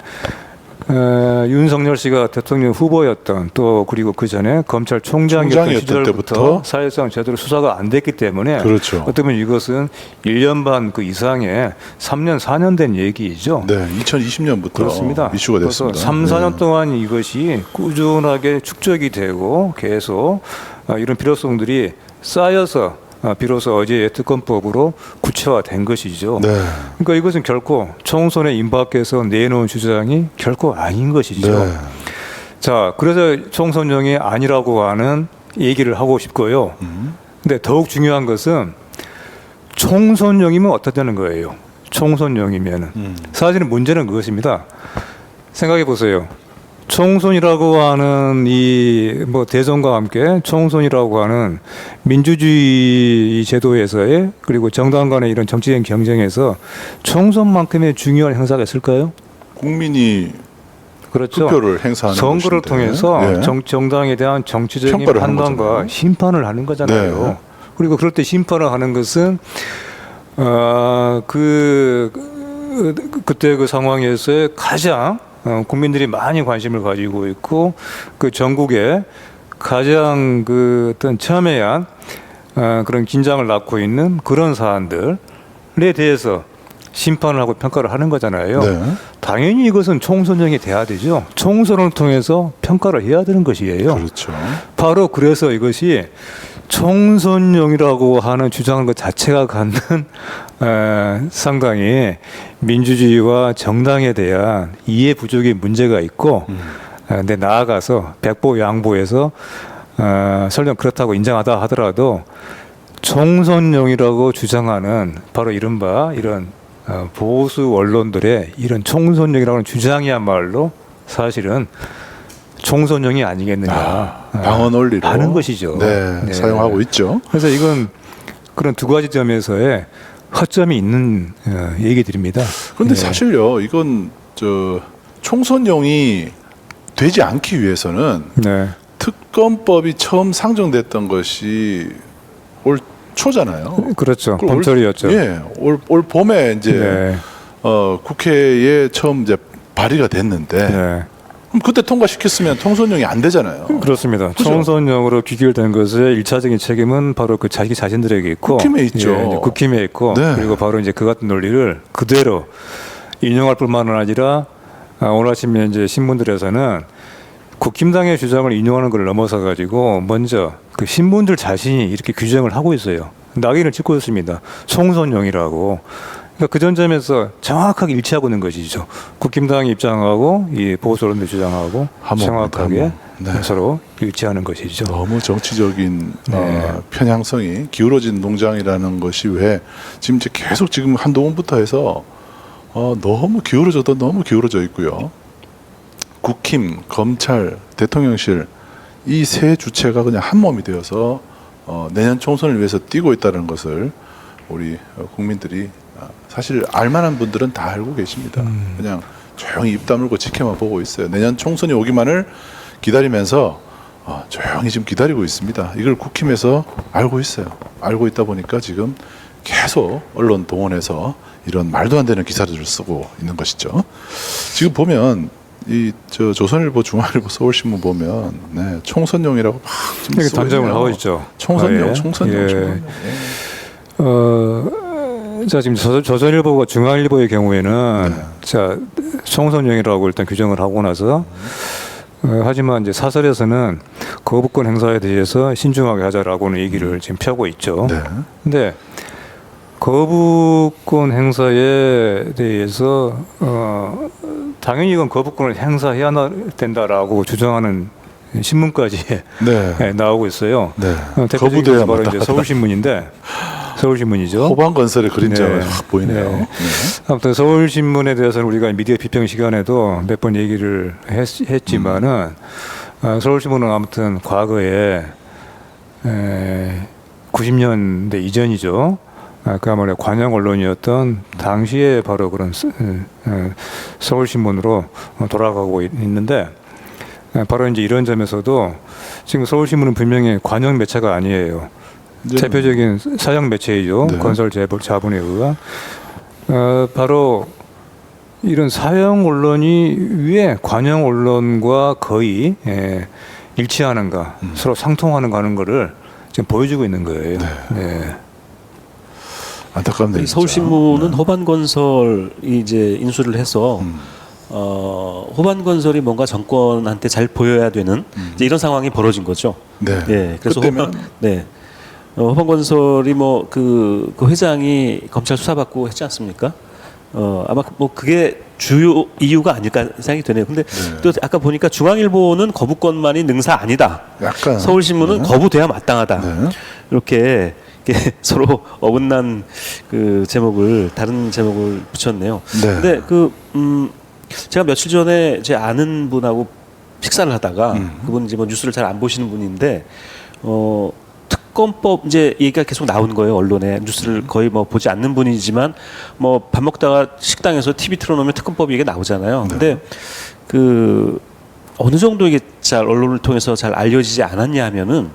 윤석열 씨가 대통령 후보였던 또 그리고 그 전에 검찰총장이었던 시절부터 사실상 제대로 수사가 안 됐기 때문에 그렇죠. 어떻게 보면 이것은 1년 반 그 이상의 3년 4년 된 얘기죠. 네, 2020년부터 그렇습니다. 이슈가 됐습니다. 그래서 3, 4년 동안 이것이 꾸준하게 축적이 되고 계속 이런 필요성들이 쌓여서 비로소 어제의 특검법으로 구체화된 것이죠. 네. 그러니까 이것은 결코 총선에 임박해서 내놓은 주장이 결코 아닌 것이죠. 네. 자, 그래서 총선용이 아니라고 하는 얘기를 하고 싶고요. 근데 더욱 중요한 것은 총선용이면 어떻다는 거예요. 총선용이면은 사실은 문제는 그것입니다. 생각해 보세요. 총선이라고 하는 이 대선과 함께 총선이라고 하는 민주주의 제도에서의 그리고 정당 간의 이런 정치적 경쟁에서 총선만큼의 중요한 행사가 있을까요? 국민이 그렇죠. 투표를 행사하는 선거를 것인데. 통해서 네. 정당에 대한 정치적인 평가를 하는 판단과 거잖아요. 심판을 하는 거잖아요. 네. 그리고 그럴 때 심판을 하는 것은 그때 그 상황에서의 가장 국민들이 많이 관심을 가지고 있고 그 전국에 가장 그 어떤 첨예한 그런 긴장을 낳고 있는 그런 사안들에 대해서 심판을 하고 평가를 하는 거잖아요. 네. 당연히 이것은 총선용이 돼야 되죠. 총선을 통해서 평가를 해야 되는 것이에요. 그렇죠. 바로 그래서 이것이 총선용이라고 하는 주장한 것 자체가 갖는 상당히 민주주의와 정당에 대한 이해 부족의 문제가 있고 근데 나아가서 백보양보해서 설령 그렇다고 인정하다 하더라도 총선용이라고 주장하는 바로 이른바 이런 보수 언론들의 이런 총선용이라는 주장이야말로 사실은 총선용이 아니겠느냐 방언 원리로 하는 것이죠. 네, 사용하고 있죠. 그래서 이건 그런 두 가지 점에서의 허점이 있는 얘기들입니다. 그런데 네. 사실요, 이건 총선용이 되지 않기 위해서는 네. 특검법이 처음 상정됐던 것이 올 초잖아요. 그렇죠. 그걸 봄철이었죠. 올 봄에 이제 네. 국회에 처음 이제 발의가 됐는데 네. 그럼 그때 통과시켰으면 총선용이 안 되잖아요. 그렇습니다. 그죠? 총선용으로 귀결된 것의 일차적인 책임은 바로 그 자기 자신들에게 있고 국힘에 있죠. 예, 이제 국힘에 있고 네. 그리고 바로 이제 그 같은 논리를 그대로 인용할 뿐만은 아니라 오늘 아침에 이제 신문들에서는 국힘당의 주장을 인용하는 걸 넘어서 가지고 먼저 그 신문들 자신이 이렇게 규정을 하고 있어요. 낙인을 찍고 있습니다. 총선용이라고. 그러니까 그 전점에서 정확하게 일치하고 있는 것이죠. 국힘당이 입장하고 이 보수 언론들 주장하고 정확하게 네. 서로 일치하는 것이죠. 너무 정치적인 네. 편향성이 기울어진 농장이라는 것이 왜 지금 이제 계속 지금 한동훈부터 해서 너무 기울어져 있고요. 국힘, 검찰, 대통령실 이 세 주체가 그냥 한 몸이 되어서 내년 총선을 위해서 뛰고 있다는 것을 우리 국민들이 사실 알만한 분들은 다 알고 계십니다. 그냥 조용히 입 다물고 지켜만 보고 있어요. 내년 총선이 오기만을 기다리면서 조용히 지금 기다리고 있습니다. 이걸 국힘에서 알고 있어요. 알고 있다 보니까 지금 계속 언론 동원해서 이런 말도 안 되는 기사들을 쓰고 있는 것이죠. 지금 보면 이 저 조선일보, 중앙일보, 서울신문 보면 네, 총선용이라고 막 지금 이렇게 단정을 쏘이네요. 하고 있죠. 총선용, 예. 총선용, 예. 총선용. 자 지금 조선일보가 중앙일보의 경우에는 네. 자 총선용이라고 일단 규정을 하고 나서 하지만 이제 사설에서는 거부권 행사에 대해서 신중하게 하자라고는 얘기를 지금 펴고 있죠. 네. 근데 거부권 행사에 대해서 당연히 이건 거부권을 행사해야 된다라고 주장하는 신문까지 네. 나오고 있어요. 네. 대표적인 거부돼야 것이 바로 마땅하다. 이제 서울신문인데 서울신문이죠. 호반건설의 그림자가 네. 확 보이네요. 네. 네. 아무튼 서울신문에 대해서는 우리가 미디어 비평 시간에도 몇 번 얘기를 했지만은 서울신문은 아무튼 과거에 90년대 이전이죠. 그야말로 관영 언론이었던 당시에 바로 그런 서울신문으로 돌아가고 있는데 바로 이제 이런 점에서도 지금 서울신문은 분명히 관영 매체가 아니에요. 대표적인 사형 매체이죠. 네. 건설 자본에 의한 바로 이런 사형 언론이 왜 관영 언론과 거의 일치하는가, 서로 상통하는가 하는 거를 지금 보여주고 있는 거예요. 네. 안타깝네요. 서울신문은 호반건설이 이제 인수를 해서 호반건설이 뭔가 정권한테 잘 보여야 되는 이제 이런 상황이 벌어진 거죠. 네. 네. 그래서 그때면 네. 호반건설이 뭐 그 회장이 검찰 수사받고 했지 않습니까? 아마 뭐 그게 주요 이유가 아닐까 생각이 되네요. 근데 또 아까 보니까 중앙일보는 거부권만이 능사 아니다. 약간 서울신문은 네. 거부돼야 마땅하다. 네. 이렇게 서로 어긋난 그 제목을 다른 제목을 붙였네요. 네. 근데 제가 며칠 전에 제 아는 분하고 식사를 하다가 그분 이제 뭐 뉴스를 잘 안 보시는 분인데 특검법 이제 얘기가 계속 나오는 거예요. 언론에 뉴스를 거의 뭐 보지 않는 분이지만 뭐 밥 먹다가 식당에서 TV 틀어놓으면 특검법 얘기가 나오잖아요. 근데 그 어느 정도 이게 잘 언론을 통해서 잘 알려지지 않았냐 하면은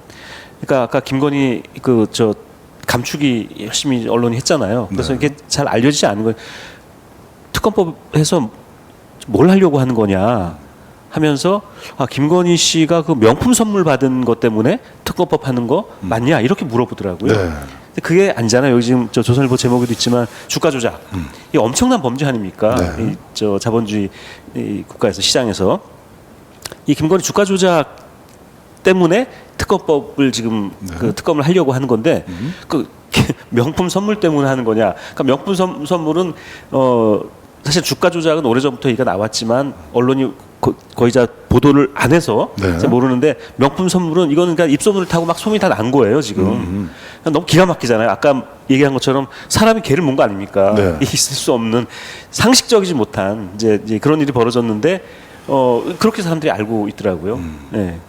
그러니까 아까 김건희 감축이 열심히 언론이 했잖아요. 그래서 이게 잘 알려지지 않은 거예요. 특검법에서 뭘 하려고 하는 거냐 하면서 김건희 씨가 그 명품 선물 받은 것 때문에 특검법 하는 거 맞냐 이렇게 물어보더라고요. 네. 근데 그게 아니잖아요. 여기 지금 조선일보 제목에도 있지만 주가 조작 이 엄청난 범죄 아닙니까? 네. 이 자본주의 이 국가에서 시장에서 이 김건희 주가 조작 때문에 특검법을 지금 그 특검을 하려고 하는 건데 그 명품 선물 때문에 하는 거냐? 그러니까 명품 선물은 사실 주가 조작은 오래전부터 얘기가 나왔지만 언론이 거의 다 보도를 안 해서 네. 모르는데 명품 선물은 이거는 그러니까 입소문을 타고 막 소문이 다 난 거예요 지금. 너무 기가 막히잖아요. 아까 얘기한 것처럼 사람이 개를 문 거 아닙니까? 네. 있을 수 없는 상식적이지 못한 이제 그런 일이 벌어졌는데 그렇게 사람들이 알고 있더라고요. 네.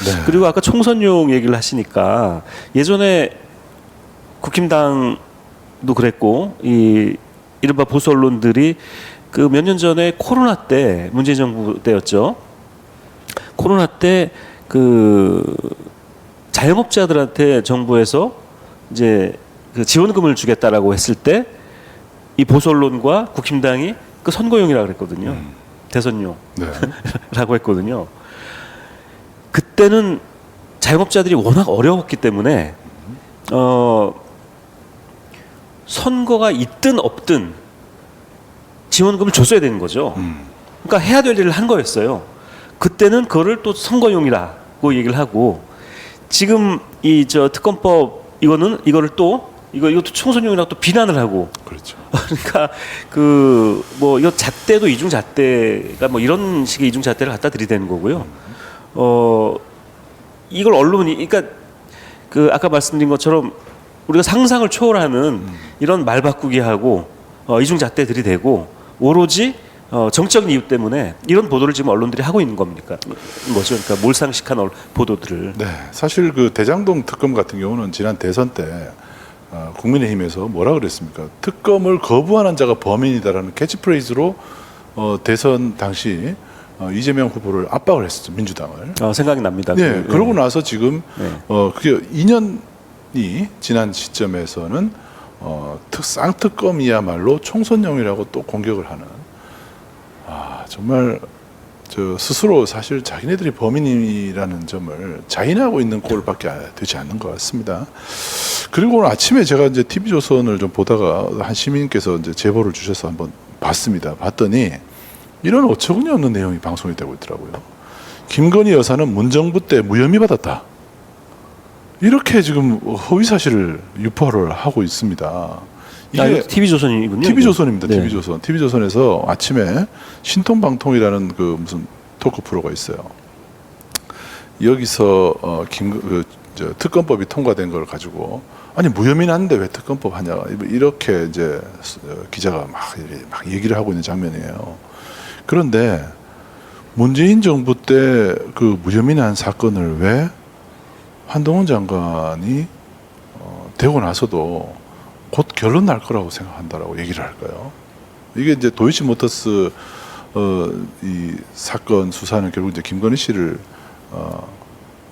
네. 그리고 아까 총선용 얘기를 하시니까 예전에 국힘당도 그랬고 이 이른바 보수 언론들이 그 몇 년 전에 코로나 때 문재인 정부 때였죠. 코로나 때 그 자영업자들한테 정부에서 이제 그 지원금을 주겠다라고 했을 때 이 보수 언론과 국힘당이 그 선거용이라고 그랬거든요. 대선용라고 네. 했거든요. 그때는 자영업자들이 워낙 어려웠기 때문에 선거가 있든 없든 지원금을 줬어야 되는 거죠. 그러니까 해야 될 일을 한 거였어요. 그때는 그거를 또 선거용이라고 얘기를 하고 지금 이 특검법 이거를 또 이것도 총선용이라고 또 비난을 하고 그렇죠. 그러니까 이거 잣대도 이중 잣대가 뭐 이런 식의 이중 잣대를 갖다 들이대는 거고요. 이걸 언론이 그러니까 그 아까 말씀드린 것처럼 우리가 상상을 초월하는 이런 말 바꾸기 하고 이중 잣대 들이대고 오로지 정적인 이유 때문에 이런 보도를 지금 언론들이 하고 있는 겁니까? 뭐죠? 그러니까 몰상식한 보도들을. 네, 사실 그 대장동 특검 같은 경우는 지난 대선 때 국민의힘에서 뭐라 그랬습니까? 특검을 거부하는 자가 범인이다라는 캐치프레이즈로 대선 당시 이재명 후보를 압박을 했었죠, 민주당을. 생각이 납니다. 네, 그러고 나서 지금 네. 그게 2년이 지난 시점에서는 쌍특검이야말로 총선용이라고 또 공격을 하는 정말 스스로 사실 자기네들이 범인이라는 점을 자인하고 있는 꼴밖에 되지 않는 것 같습니다. 그리고 오늘 아침에 제가 이제 TV조선을 좀 보다가 한 시민께서 이제 제보를 주셔서 한번 봤습니다. 봤더니 이런 어처구니 없는 내용이 방송이 되고 있더라고요. 김건희 여사는 문정부 때 무혐의 받았다. 이렇게 지금 허위 사실을 유포를 하고 있습니다. 이게 TV조선이군요. TV조선입니다. 네. TV조선. TV조선에서 아침에 신통방통이라는 그 무슨 토크 프로가 있어요. 여기서 특검법이 통과된 걸 가지고 아니 무혐의 났는데 왜 특검법 하냐 이렇게 이제 기자가 막 얘기를 하고 있는 장면이에요. 그런데 문재인 정부 때 그 무혐의 난 사건을 왜 한동훈 장관이 되고 나서도 곧 결론 날 거라고 생각한다라고 얘기를 할까요? 이게 이제 도이치모터스 이 사건 수사는 결국 이제 김건희 씨를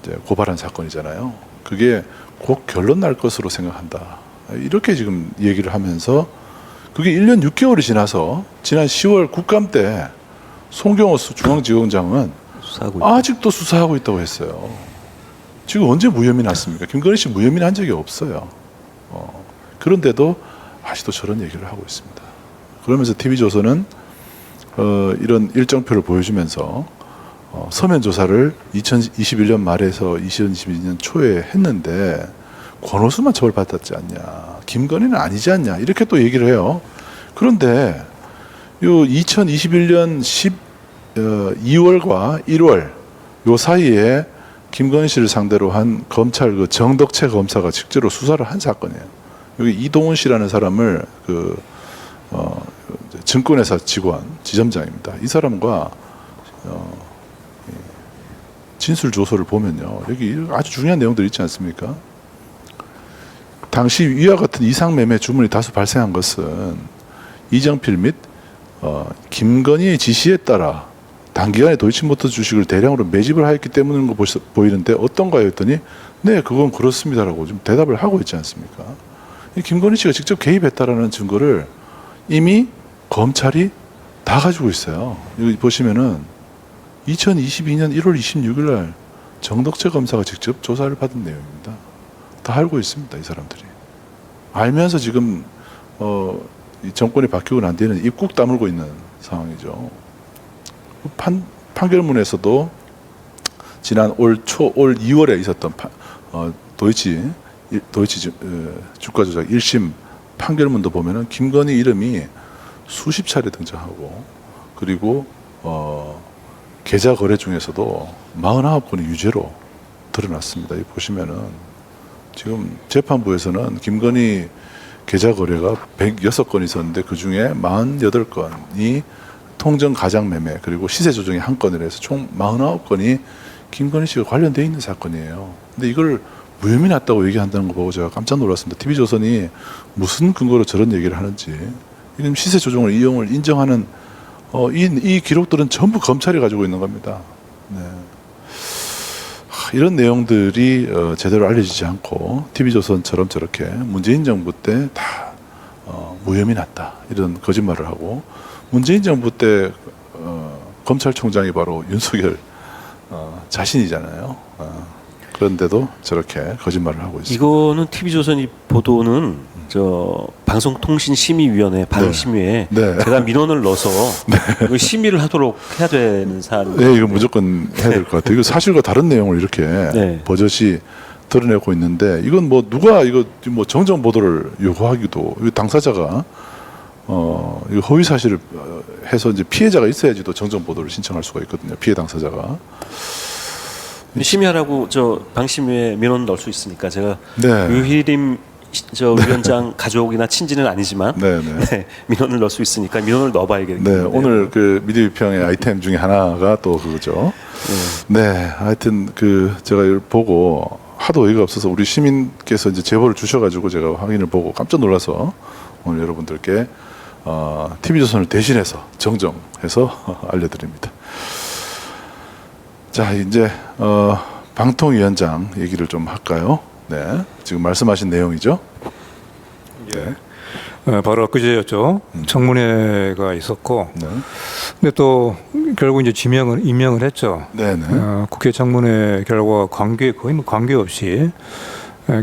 이제 고발한 사건이잖아요. 그게 곧 결론 날 것으로 생각한다. 이렇게 지금 얘기를 하면서 그게 1년 6개월이 지나서 지난 10월 국감 때 송경호 중앙지검장은 아직도 수사하고 있다고 했어요. 지금 언제 무혐의 났습니까? 김건희 씨 무혐의 난 적이 없어요. 그런데도 아직도 저런 얘기를 하고 있습니다. 그러면서 TV조선은 이런 일정표를 보여주면서 서면 조사를 2021년 말에서 2022년 초에 했는데 권오수만 처벌받았지 않냐, 김건희는 아니지 않냐 이렇게 또 얘기를 해요. 그런데 요 2021년 2월과 1월 요 사이에 김건희 씨를 상대로 한 검찰 그 정덕채 검사가 직제로 수사를 한 사건이에요. 여기 이동훈 씨라는 사람을 증권회사 직원 지점장입니다. 이 사람과 진술 조서를 보면요, 여기 아주 중요한 내용들이 있지 않습니까? 당시 위와 같은 이상 매매 주문이 다수 발생한 것은 이정필 및 김건희의 지시에 따라 단기간에 도이치모터 주식을 대량으로 매집을 하였기 때문인 거 보이는데 어떤가요? 했더니 네, 그건 그렇습니다라고 좀 대답을 하고 있지 않습니까? 김건희 씨가 직접 개입했다라는 증거를 이미 검찰이 다 가지고 있어요. 여기 보시면은 2022년 1월 26일 날 정덕채 검사가 직접 조사를 받은 내용입니다. 다 알고 있습니다, 이 사람들이. 알면서 지금 이 정권이 바뀌고 난 뒤에는 입국 다물고 있는 상황이죠. 판결문에서도 지난 올 2월에 있었던 도이치 주가 조작 1심 판결문도 보면은 김건희 이름이 수십 차례 등장하고, 그리고 계좌 거래 중에서도 49건이 유죄로 드러났습니다. 이 보시면은 지금 재판부에서는 김건희 계좌 거래가 106건이 있었는데 그 중에 48건이 통정 가장 매매 그리고 시세 조정이 한 건이라 해서 총 49건이 김건희 씨가 관련되어 있는 사건이에요. 근데 이걸 무혐의 났다고 얘기한다는 거 보고 제가 깜짝 놀랐습니다. TV조선이 무슨 근거로 저런 얘기를 하는지. 이런 시세 조정을 이용을 인정하는 이 기록들은 전부 검찰이 가지고 있는 겁니다. 네. 이런 내용들이 제대로 알려지지 않고 TV조선처럼 저렇게 문재인 정부 때 다 무혐의 났다 이런 거짓말을 하고, 문재인 정부 때 검찰총장이 바로 윤석열 자신이잖아요. 그런데도 저렇게 거짓말을 하고 있습니다. 이거는 TV조선이 보도는 저 방송통신심의위원회 방심위에 네. 제가 민원을 넣어서 이거 심의를 하도록 해야 되는 사안입니다. 네, 이거 무조건 해야 될 것 같아요. 이거 사실과 다른 내용을 이렇게 네. 버젓이 드러내고 있는데, 이건 뭐 누가 이거 뭐 정정 보도를 요구하기도, 당사자가 이거 허위 사실을 해서 이제 피해자가 있어야지도 정정 보도를 신청할 수가 있거든요. 피해 당사자가. 심의하라고 저 방심위에 민원 넣을 수 있으니까 제가 네. 유희림 위원장 가족이나 친지는 아니지만 네, 민원을 넣을 수 있으니까 민원을 넣어봐야겠네요. 네, 오늘 그 미디어 비평의 아이템 중에 하나가 또 그거죠. 네, 하여튼 그 제가 이걸 보고 하도 어이가 없어서 우리 시민께서 이제 제보를 주셔가지고 제가 확인을 보고 깜짝 놀라서 오늘 여러분들께 TV조선을 대신해서 정정해서 알려드립니다. 자, 이제 방통위원장 얘기를 좀 할까요? 네, 지금 말씀하신 내용이죠. 네. 바로 엊그제였죠. 청문회가 있었고, 네. 근데 또 결국 이제 임명을 했죠. 네네. 국회 청문회 결과 거의 뭐 관계없이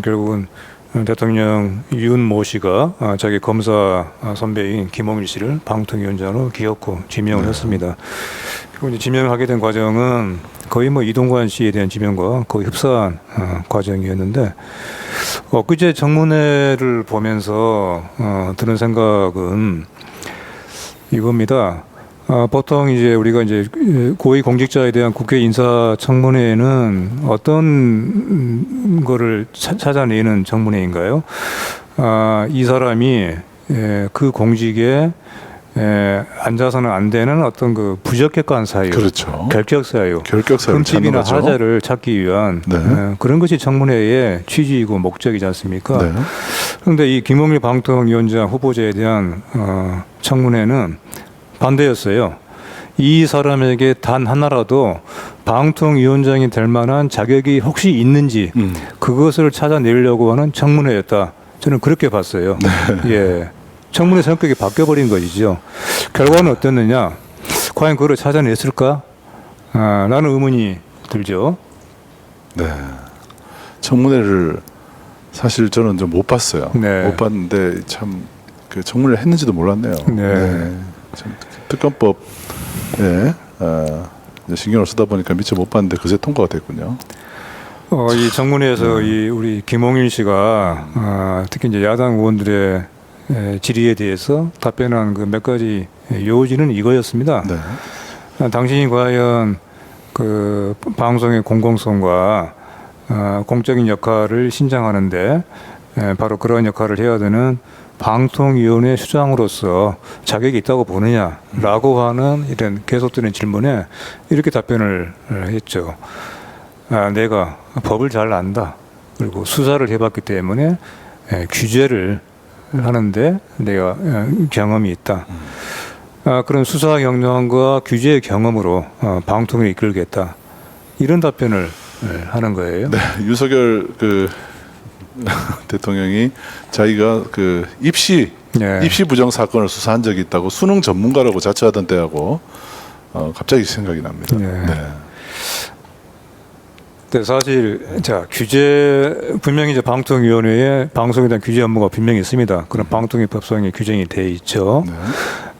결국은 대통령 윤모 씨가 자기 검사 선배인 김홍일 씨를 방통위원장으로 기어코 지명을 했습니다. 그리고 이제 지명하게 된 과정은 거의 뭐 이동관 씨에 대한 지명과 거의 흡사한 과정이었는데 엊그제 청문회를 보면서 드는 생각은 이겁니다. 보통 이제 우리가 이제 고위 공직자에 대한 국회 인사청문회에는 어떤 거를 찾아내는 청문회인가요? 이 사람이 그 공직에 앉아서는 안 되는 어떤 그 부적격한 사유, 그렇죠. 결격 사유, 결격 사유를 찾는 흠집이나 거죠. 하자를 찾기 위한 네. 그런 것이 청문회의 취지이고 목적이지 않습니까? 네. 그런데 이 김홍일 방통위원장 후보자에 대한 청문회는 반대였어요. 이 사람에게 단 하나라도 방통위원장이 될 만한 자격이 혹시 있는지 그것을 찾아내려고 하는 청문회였다. 저는 그렇게 봤어요. 예, 청문회 성격이 바뀌어버린 것이죠. 결과는 어땠느냐? 과연 그걸 찾아냈을까? 라는 의문이 들죠. 네. 청문회를 사실 저는 좀 못 봤어요. 네. 못 봤는데 참 그 청문회를 했는지도 몰랐네요. 네. 참 특검법에 이제 신경을 쓰다 보니까 미처 못 봤는데 그새 통과가 됐군요. 이 청문회에서 이 우리 김홍일 씨가 특히 이제 야당 의원들의 질의에 대해서 답변한 그 몇 가지 요지는 이거였습니다. 네. 당신이 과연 그 방송의 공공성과 공적인 역할을 신장하는데 바로 그런 역할을 해야 되는 방통위원회 수장으로서 자격이 있다고 보느냐라고 하는 이런 계속되는 질문에 이렇게 답변을 했죠. 내가 법을 잘 안다. 그리고 수사를 해봤기 때문에 규제를 하는데 내가 경험이 있다. 그런 수사 경력과 규제 경험으로 방통을 이끌겠다. 이런 답변을 하는 거예요. 네. 윤석열 그 대통령이 자기가 그 입시 부정 사건을 수사한 적이 있다고 수능 전문가라고 자처하던 때하고 갑자기 생각이 납니다. 네. 네, 사실 자 규제 분명히 이제 방통위원회에 방송에 대한 규제 업무가 분명히 있습니다. 그런 방통위 법상에 규정이 돼 있죠. 네.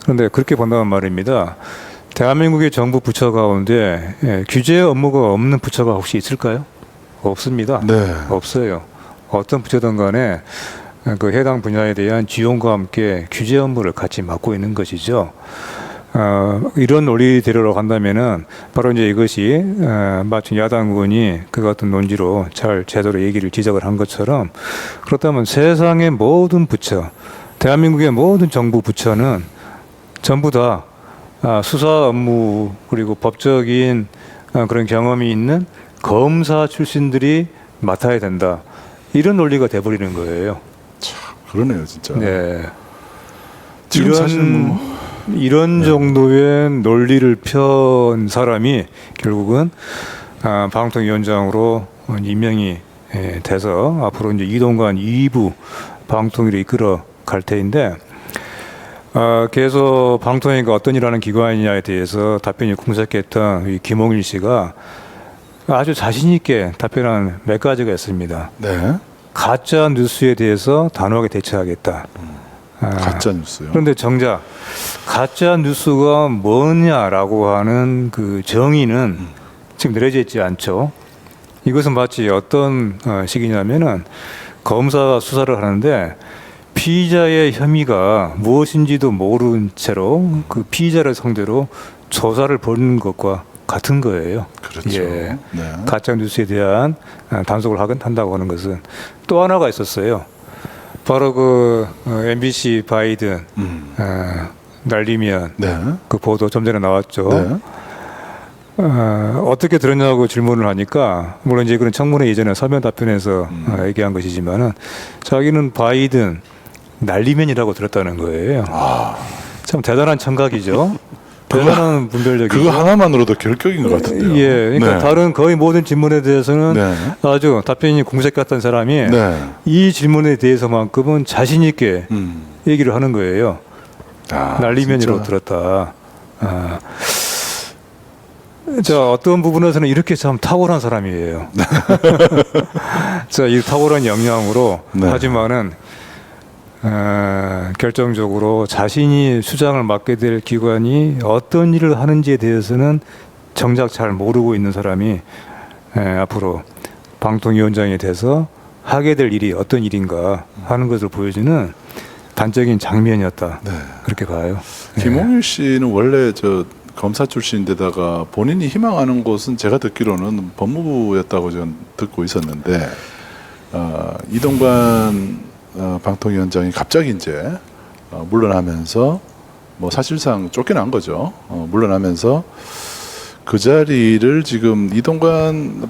그런데 그렇게 본다면 말입니다. 대한민국의 정부 부처 가운데 규제 업무가 없는 부처가 혹시 있을까요? 없습니다. 네. 없어요. 어떤 부처든 간에 그 해당 분야에 대한 지원과 함께 규제 업무를 같이 맡고 있는 것이죠. 이런 논리대로 간다면은 바로 이제 이것이 마치 야당 의원이 그 같은 논지로 잘 제대로 얘기를 지적을 한 것처럼 그렇다면 세상의 모든 부처, 대한민국의 모든 정부 부처는 전부 다 수사 업무 그리고 법적인 그런 경험이 있는 검사 출신들이 맡아야 된다. 이런 논리가 돼버리는 거예요. 참 그러네요, 진짜. 네. 지금 사실 뭐 이런 정도의 논리를 편 사람이 결국은 방통위원장으로 임명이 돼서 앞으로 이제 이동관 2부 방통위를 이끌어 갈 테인데 계속 방통위가 어떤 일하는 기관이냐에 대해서 답변이 궁색했던 이 김홍일 씨가 아주 자신 있게 답변한 몇 가지가 있습니다. 네. 가짜 뉴스에 대해서 단호하게 대처하겠다. 가짜 뉴스요. 그런데 정작 가짜 뉴스가 뭐냐라고 하는 그 정의는 지금 내려져 있지 않죠. 이것은 마치 어떤 식이냐면은 검사가 수사를 하는데 피의자의 혐의가 무엇인지도 모른 채로 그 피의자를 상대로 조사를 벌이는 것과 같은 거예요. 그렇죠. 예. 네. 가짜 뉴스에 대한 단속을 한다고 하는 것은 또 하나가 있었어요. 바로 그 MBC 바이든 날리면 네. 그 보도 좀 전에 나왔죠. 네. 어떻게 들었냐고 질문을 하니까 물론 이제 그런 청문회 이전에 서면 답변에서 얘기한 것이지만은 자기는 바이든 날리면이라고 들었다는 거예요. 참 대단한 청각이죠. 대단한 분별력이죠. 그거 하나만으로도 결격인 것 같은데요. 예, 그러니까 네. 다른 거의 모든 질문에 대해서는 네. 아주 답변이 궁색 같던 사람이 네. 이 질문에 대해서만큼은 자신 있게 얘기를 하는 거예요. 날리면이라고 진짜. 들었다. 자, 어떤 부분에서는 이렇게 참 탁월한 사람이에요. 자, 이 탁월한 역량으로 네. 하지만은 결정적으로 자신이 수장을 맡게 될 기관이 어떤 일을 하는지에 대해서는 정작 잘 모르고 있는 사람이 앞으로 방통위원장이 돼서 하게 될 일이 어떤 일인가 하는 것을 보여주는 단적인 장면이었다. 네. 그렇게 봐요. 김홍일 씨는 원래 저 검사 출신인데다가 본인이 희망하는 곳은 제가 듣기로는 법무부였다고 저는 듣고 있었는데 이동관 방통위원장이 갑자기 이제 물러나면서 뭐 사실상 쫓겨난 거죠. 물러나면서 그 자리를 지금 이동관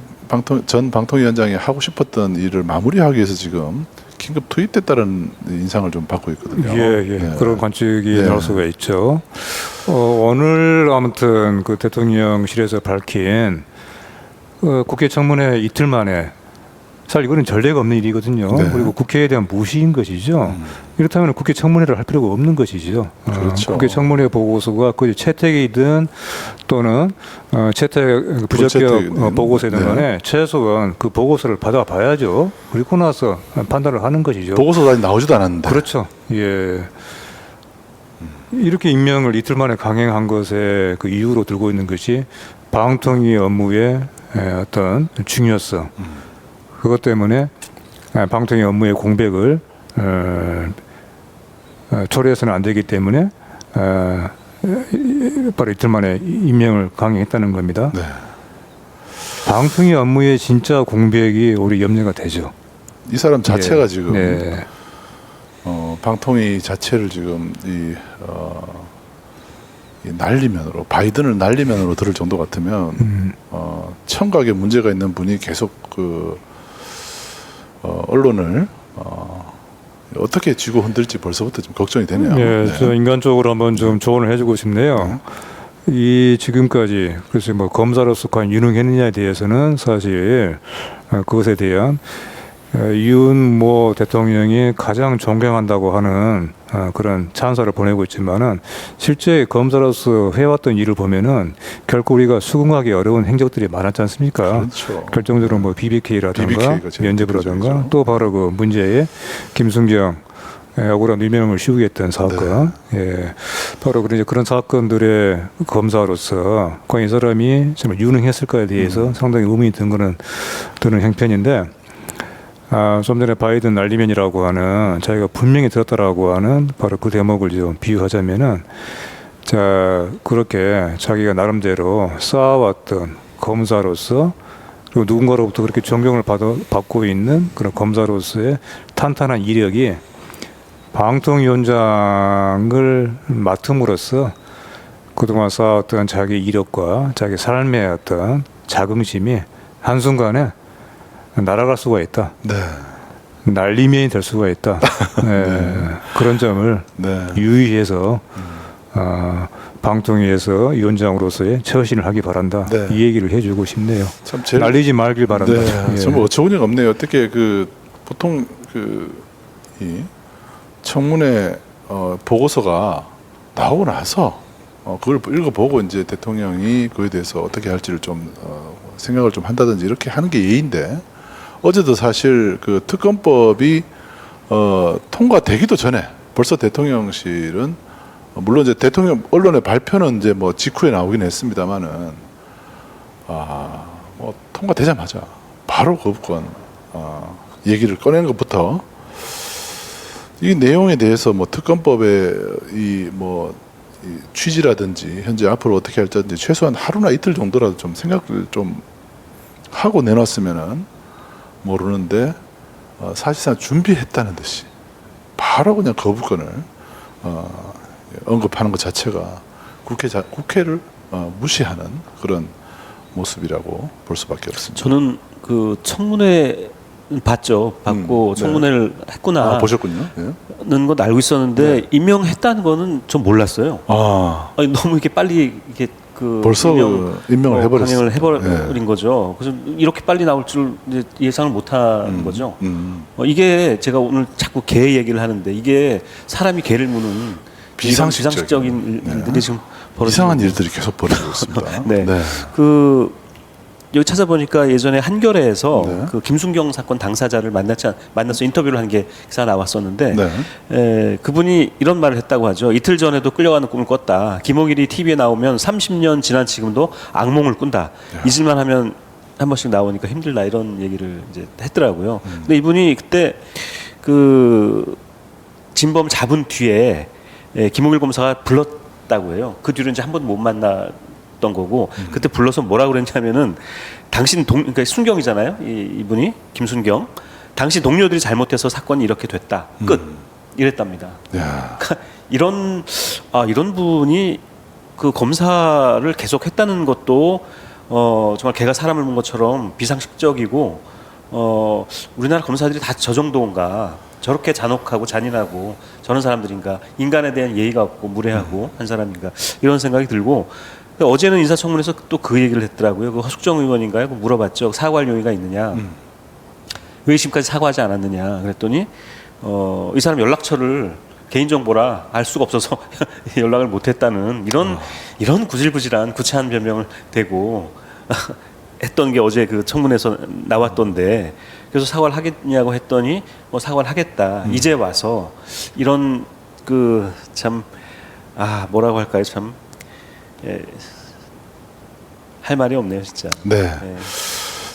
전 방통위원장이 하고 싶었던 일을 마무리하기 위해서 지금 긴급 투입됐다는 인상을 좀 받고 있거든요. 예. 네. 그런 관측이 네. 나올 수가 있죠. 오늘 아무튼 그 대통령실에서 밝힌 국회 청문회 이틀 만에 사실 이거는 전례가 없는 일이거든요. 네. 그리고 국회에 대한 무시인 것이죠. 이렇다면 국회 청문회를 할 필요가 없는 것이죠. 그렇죠. 국회 청문회 보고서가 그 채택이든 또는 채택 부적격 불채택이든. 보고서든 네. 간에 최소한 그 보고서를 받아봐야죠. 그리고 나서 판단을 하는 것이죠. 보고서가 아직 나오지도 않았는데. 그렇죠. 예. 이렇게 임명을 이틀 만에 강행한 것에 그 이유로 들고 있는 것이 방통위 업무의 어떤 중요성. 그것 때문에 방통위 업무의 공백을 초래해서는 안 되기 때문에 바로 이틀 만에 임명을 강행했다는 겁니다. 네. 방통위 업무의 진짜 공백이 우리 염려가 되죠. 이 사람 자체가 예. 지금 네. 방통위 자체를 지금 이 난리면으로 바이든을 난리면으로 들을 정도 같으면 청각에 문제가 있는 분이 계속 언론을 어떻게 쥐고 흔들지 벌써부터 좀 걱정이 되네요. 네, 네. 저 인간적으로 한번 좀 조언을 해주고 싶네요. 이 지금까지 그래서 뭐 검사로서 과연 유능했느냐에 대해서는 사실 그것에 대한 윤모 대통령이 가장 존경한다고 하는 그런 찬사를 보내고 있지만은 실제 검사로서 해왔던 일을 보면은 결코 우리가 수긍하기 어려운 행적들이 많았지 않습니까? 그렇죠. 결정적으로 뭐 BBK라든가 BBK 가 제일 면접이라든가 대표적이죠. 또 바로 그 문제의 김순경 억울한 누명을 씌우게 했던 사건, 예, 바로 그런 사건들의 검사로서 과연 이 사람이 정말 유능했을까에 대해서 상당히 의문이 드는 행편인데. 좀 전에 바이든 날리면이라고 하는 자기가 분명히 들었다라고 하는 바로 그 대목을 좀 비유하자면은 자 그렇게 자기가 나름대로 쌓아왔던 검사로서 그리고 누군가로부터 그렇게 존경을 받고 있는 그런 검사로서의 탄탄한 이력이 방통위원장을 맡음으로써 그동안 쌓았던 자기 이력과 자기 삶의 어떤 자긍심이 한순간에 날아갈 수가 있다. 네. 날리면이 될 수가 있다. 네. 그런 점을 네. 유의해서 방통위에서 위원장으로서의 처신을 하기 바란다. 네. 이 얘기를 해주고 싶네요. 참 제일 날리지 말길 바란다. 네. 예. 정말 어처구니가 없네요. 어떻게 보통 이 청문회 보고서가 나오고 나서 그걸 읽어보고 이제 대통령이 그에 대해서 어떻게 할지를 좀 생각을 좀 한다든지 이렇게 하는 게 예인데 어제도 사실 그 특검법이 통과되기도 전에 벌써 대통령실은 물론 이제 대통령 언론의 발표는 이제 뭐 직후에 나오긴 했습니다만은 뭐 통과되자마자 바로 거부권 얘기를 꺼낸 것부터 이 내용에 대해서 뭐 특검법의 이 취지라든지 현재 앞으로 어떻게 할지 최소한 하루나 이틀 정도라도 좀 생각을 좀 하고 내놨으면은 모르는데 사실상 준비했다는 듯이 바로 그냥 거부권을 언급하는 것 자체가 국회를 무시하는 그런 모습이라고 볼 수밖에 없습니다. 저는 그 청문회 봤죠. 봤고 청문회를 했구나. 보셨군요. 예. 는 건 알고 있었는데 임명했다는 거는 좀 몰랐어요. 아니, 너무 이렇게 빨리 이게 벌써 임명을 해버렸어요. 강행을 해버린 거죠. 그래서 이렇게 빨리 나올 줄 이제 예상을 못한 거죠. 이게 제가 오늘 자꾸 개 얘기를 하는데 이게 사람이 개를 무는 비상식적인 일들이 지금 이상한 일들이 계속 벌어지고 있습니다. 네. 여기 찾아보니까 예전에 한겨레에서 그 김순경 사건 당사자를 만나서 인터뷰를 한 게 기사 나왔었는데 그분이 이런 말을 했다고 하죠. 이틀 전에도 끌려가는 꿈을 꿨다. 김홍일이 TV에 나오면 30년 지난 지금도 악몽을 꾼다. 잊을만 하면 한 번씩 나오니까 힘들다 이런 얘기를 이제 했더라고요. 근데 이분이 그때 그 진범 잡은 뒤에 김홍일 검사가 불렀다고 해요. 그 뒤로 이제 한 번 못 만났던 거고 그때 불러서 뭐라 그랬냐면은 당신 그러니까 순경이잖아요. 이분이 김순경. 당신 동료들이 잘못해서 사건이 이렇게 됐다. 끝. 이랬답니다. 그러니까 이런 분이 그 검사를 계속 했다는 것도 정말 개가 사람을 본 것처럼 비상식적이고 우리나라 검사들이 다 저 정도인가 저렇게 잔혹하고 잔인하고 저런 사람들인가 인간에 대한 예의가 없고 무례하고 한 사람인가 이런 생각이 들고 어제는 인사청문회에서 또 그 얘기를 했더라고요. 그 허숙정 의원인가요? 물어봤죠. 사과할 용의가 있느냐. 왜 지금까지 사과하지 않았느냐. 그랬더니 이 사람 연락처를 개인정보라 알 수가 없어서 연락을 못했다는 이런 구질구질한 구차한 변명을 대고 했던 게 어제 그 청문회에서 나왔던데 그래서 사과를 하겠냐고 했더니 사과를 하겠다. 이제 와서 이런 그 참 뭐라고 할까요? 참 할 말이 없네요, 진짜. 네.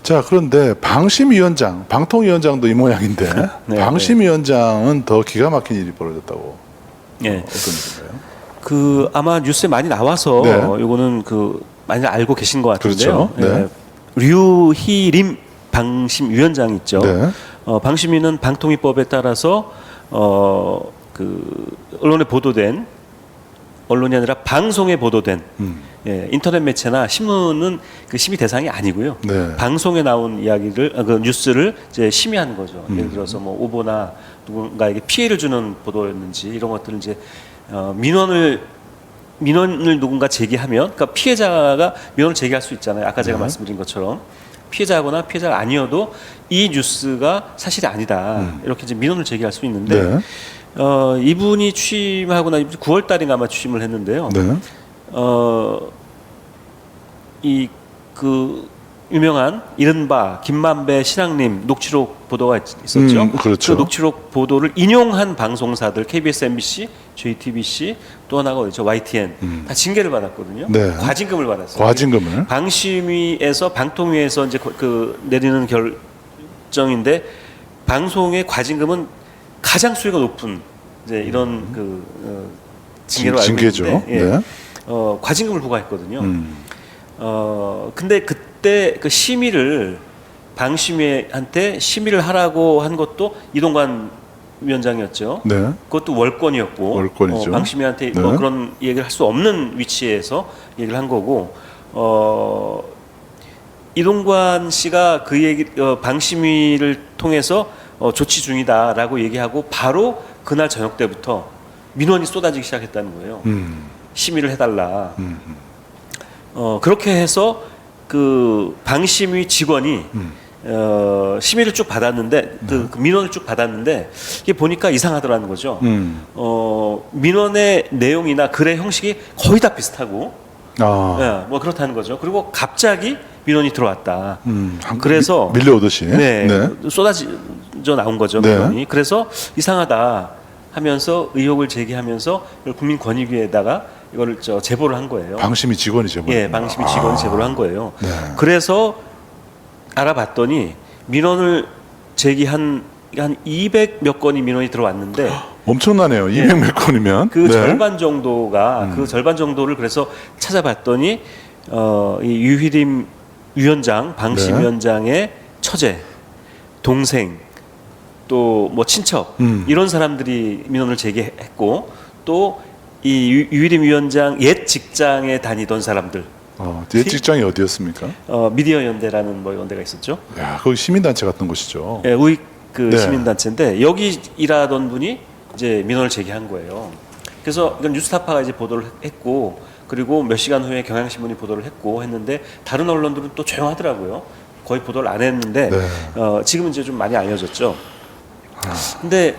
자, 그런데 방통위원장도 이 모양인데 방심위원장은 더 기가 막힌 일이 벌어졌다고. 어떤 일인가요? 아마 뉴스에 많이 나와서 요거는 많이 알고 계신 것 같은데요. 그렇죠. 류희림 방심위원장 있죠. 방심위는 방통위법에 따라서 언론에 보도된 언론이 아니라 방송에 보도된 인터넷 매체나 신문은 그 심의 대상이 아니고요. 방송에 나온 이야기를 그 뉴스를 이제 심의하는 거죠. 예를 들어서 뭐 오보나 누군가에게 피해를 주는 보도였는지 이런 것들을 이제 민원을 누군가 제기하면 그러니까 피해자가 민원을 제기할 수 있잖아요. 아까 제가 말씀드린 것처럼 피해자거나 피해자가 아니어도 이 뉴스가 사실이 아니다. 이렇게 이제 민원을 제기할 수 있는데 이분이 취임하고 나 9월 달인가 아마 취임을 했는데요. 유명한 이른바 김만배 신앙님 녹취록 보도가 있었죠. 그렇죠. 그 녹취록 보도를 인용한 방송사들 KBS, MBC, JTBC 또 하나가 어디죠? YTN 다 징계를 받았거든요. 과징금을 받았어요. 과징금을. 방통위에서 이제 내리는 결정인데 방송의 과징금은 가장 수위가 높은 이제 이런 징계로 알고 있는데 과징금을 부과했거든요. 근데 그때 그 심의를 방심위한테 심의를 하라고 한 것도 이동관 위원장이었죠. 그것도 월권이었고 방심위한테 그런 얘기를 할 수 없는 위치에서 얘기를 한 거고 이동관 씨가 그 얘기 방심위를 통해서 조치 중이다라고 얘기하고 바로 그날 저녁 때부터 민원이 쏟아지기 시작했다는 거예요. 심의를 해달라. 그렇게 해서 그 방심위 직원이 심의를 쭉 받았는데 그 민원을 쭉 받았는데 이게 보니까 이상하더라는 거죠. 민원의 내용이나 글의 형식이 거의 다 비슷하고 뭐 그렇다는 거죠. 그리고 갑자기 민원이 들어왔다. 그래서 밀려오듯이 쏟아져 나온 거죠. 민원이. 그래서 이상하다 하면서 의혹을 제기하면서 국민권익위에다가 이거를 제보를 한 거예요. 방심위 직원이 제보. 방심위 직원이 제보를 한 거예요. 그래서 알아봤더니 민원을 제기한 한 200 몇 건이 민원이 들어왔는데 엄청나네요. 200 몇 건이면 그 절반 정도가 그 절반 정도를 그래서 찾아봤더니 이 유희림 위원장 방심위원장의 처제, 동생, 또 뭐 친척 이런 사람들이 민원을 제기했고 또 이 유희림 위원장 옛 직장에 다니던 사람들 옛 직장이 어디였습니까? 미디어 연대라는 뭐 연대가 있었죠. 야, 거기 시민단체 같은 곳이죠. 예, 우익 그 네. 시민단체인데 여기 일하던 분이 이제 민원을 제기한 거예요. 그래서 이건 뉴스타파가 이제 보도를 했고 그리고 몇 시간 후에 경향신문이 보도를 했고 했는데 다른 언론들은 또 조용하더라고요. 거의 보도를 안 했는데 네. 지금은 이제 좀 많이 알려졌죠. 근데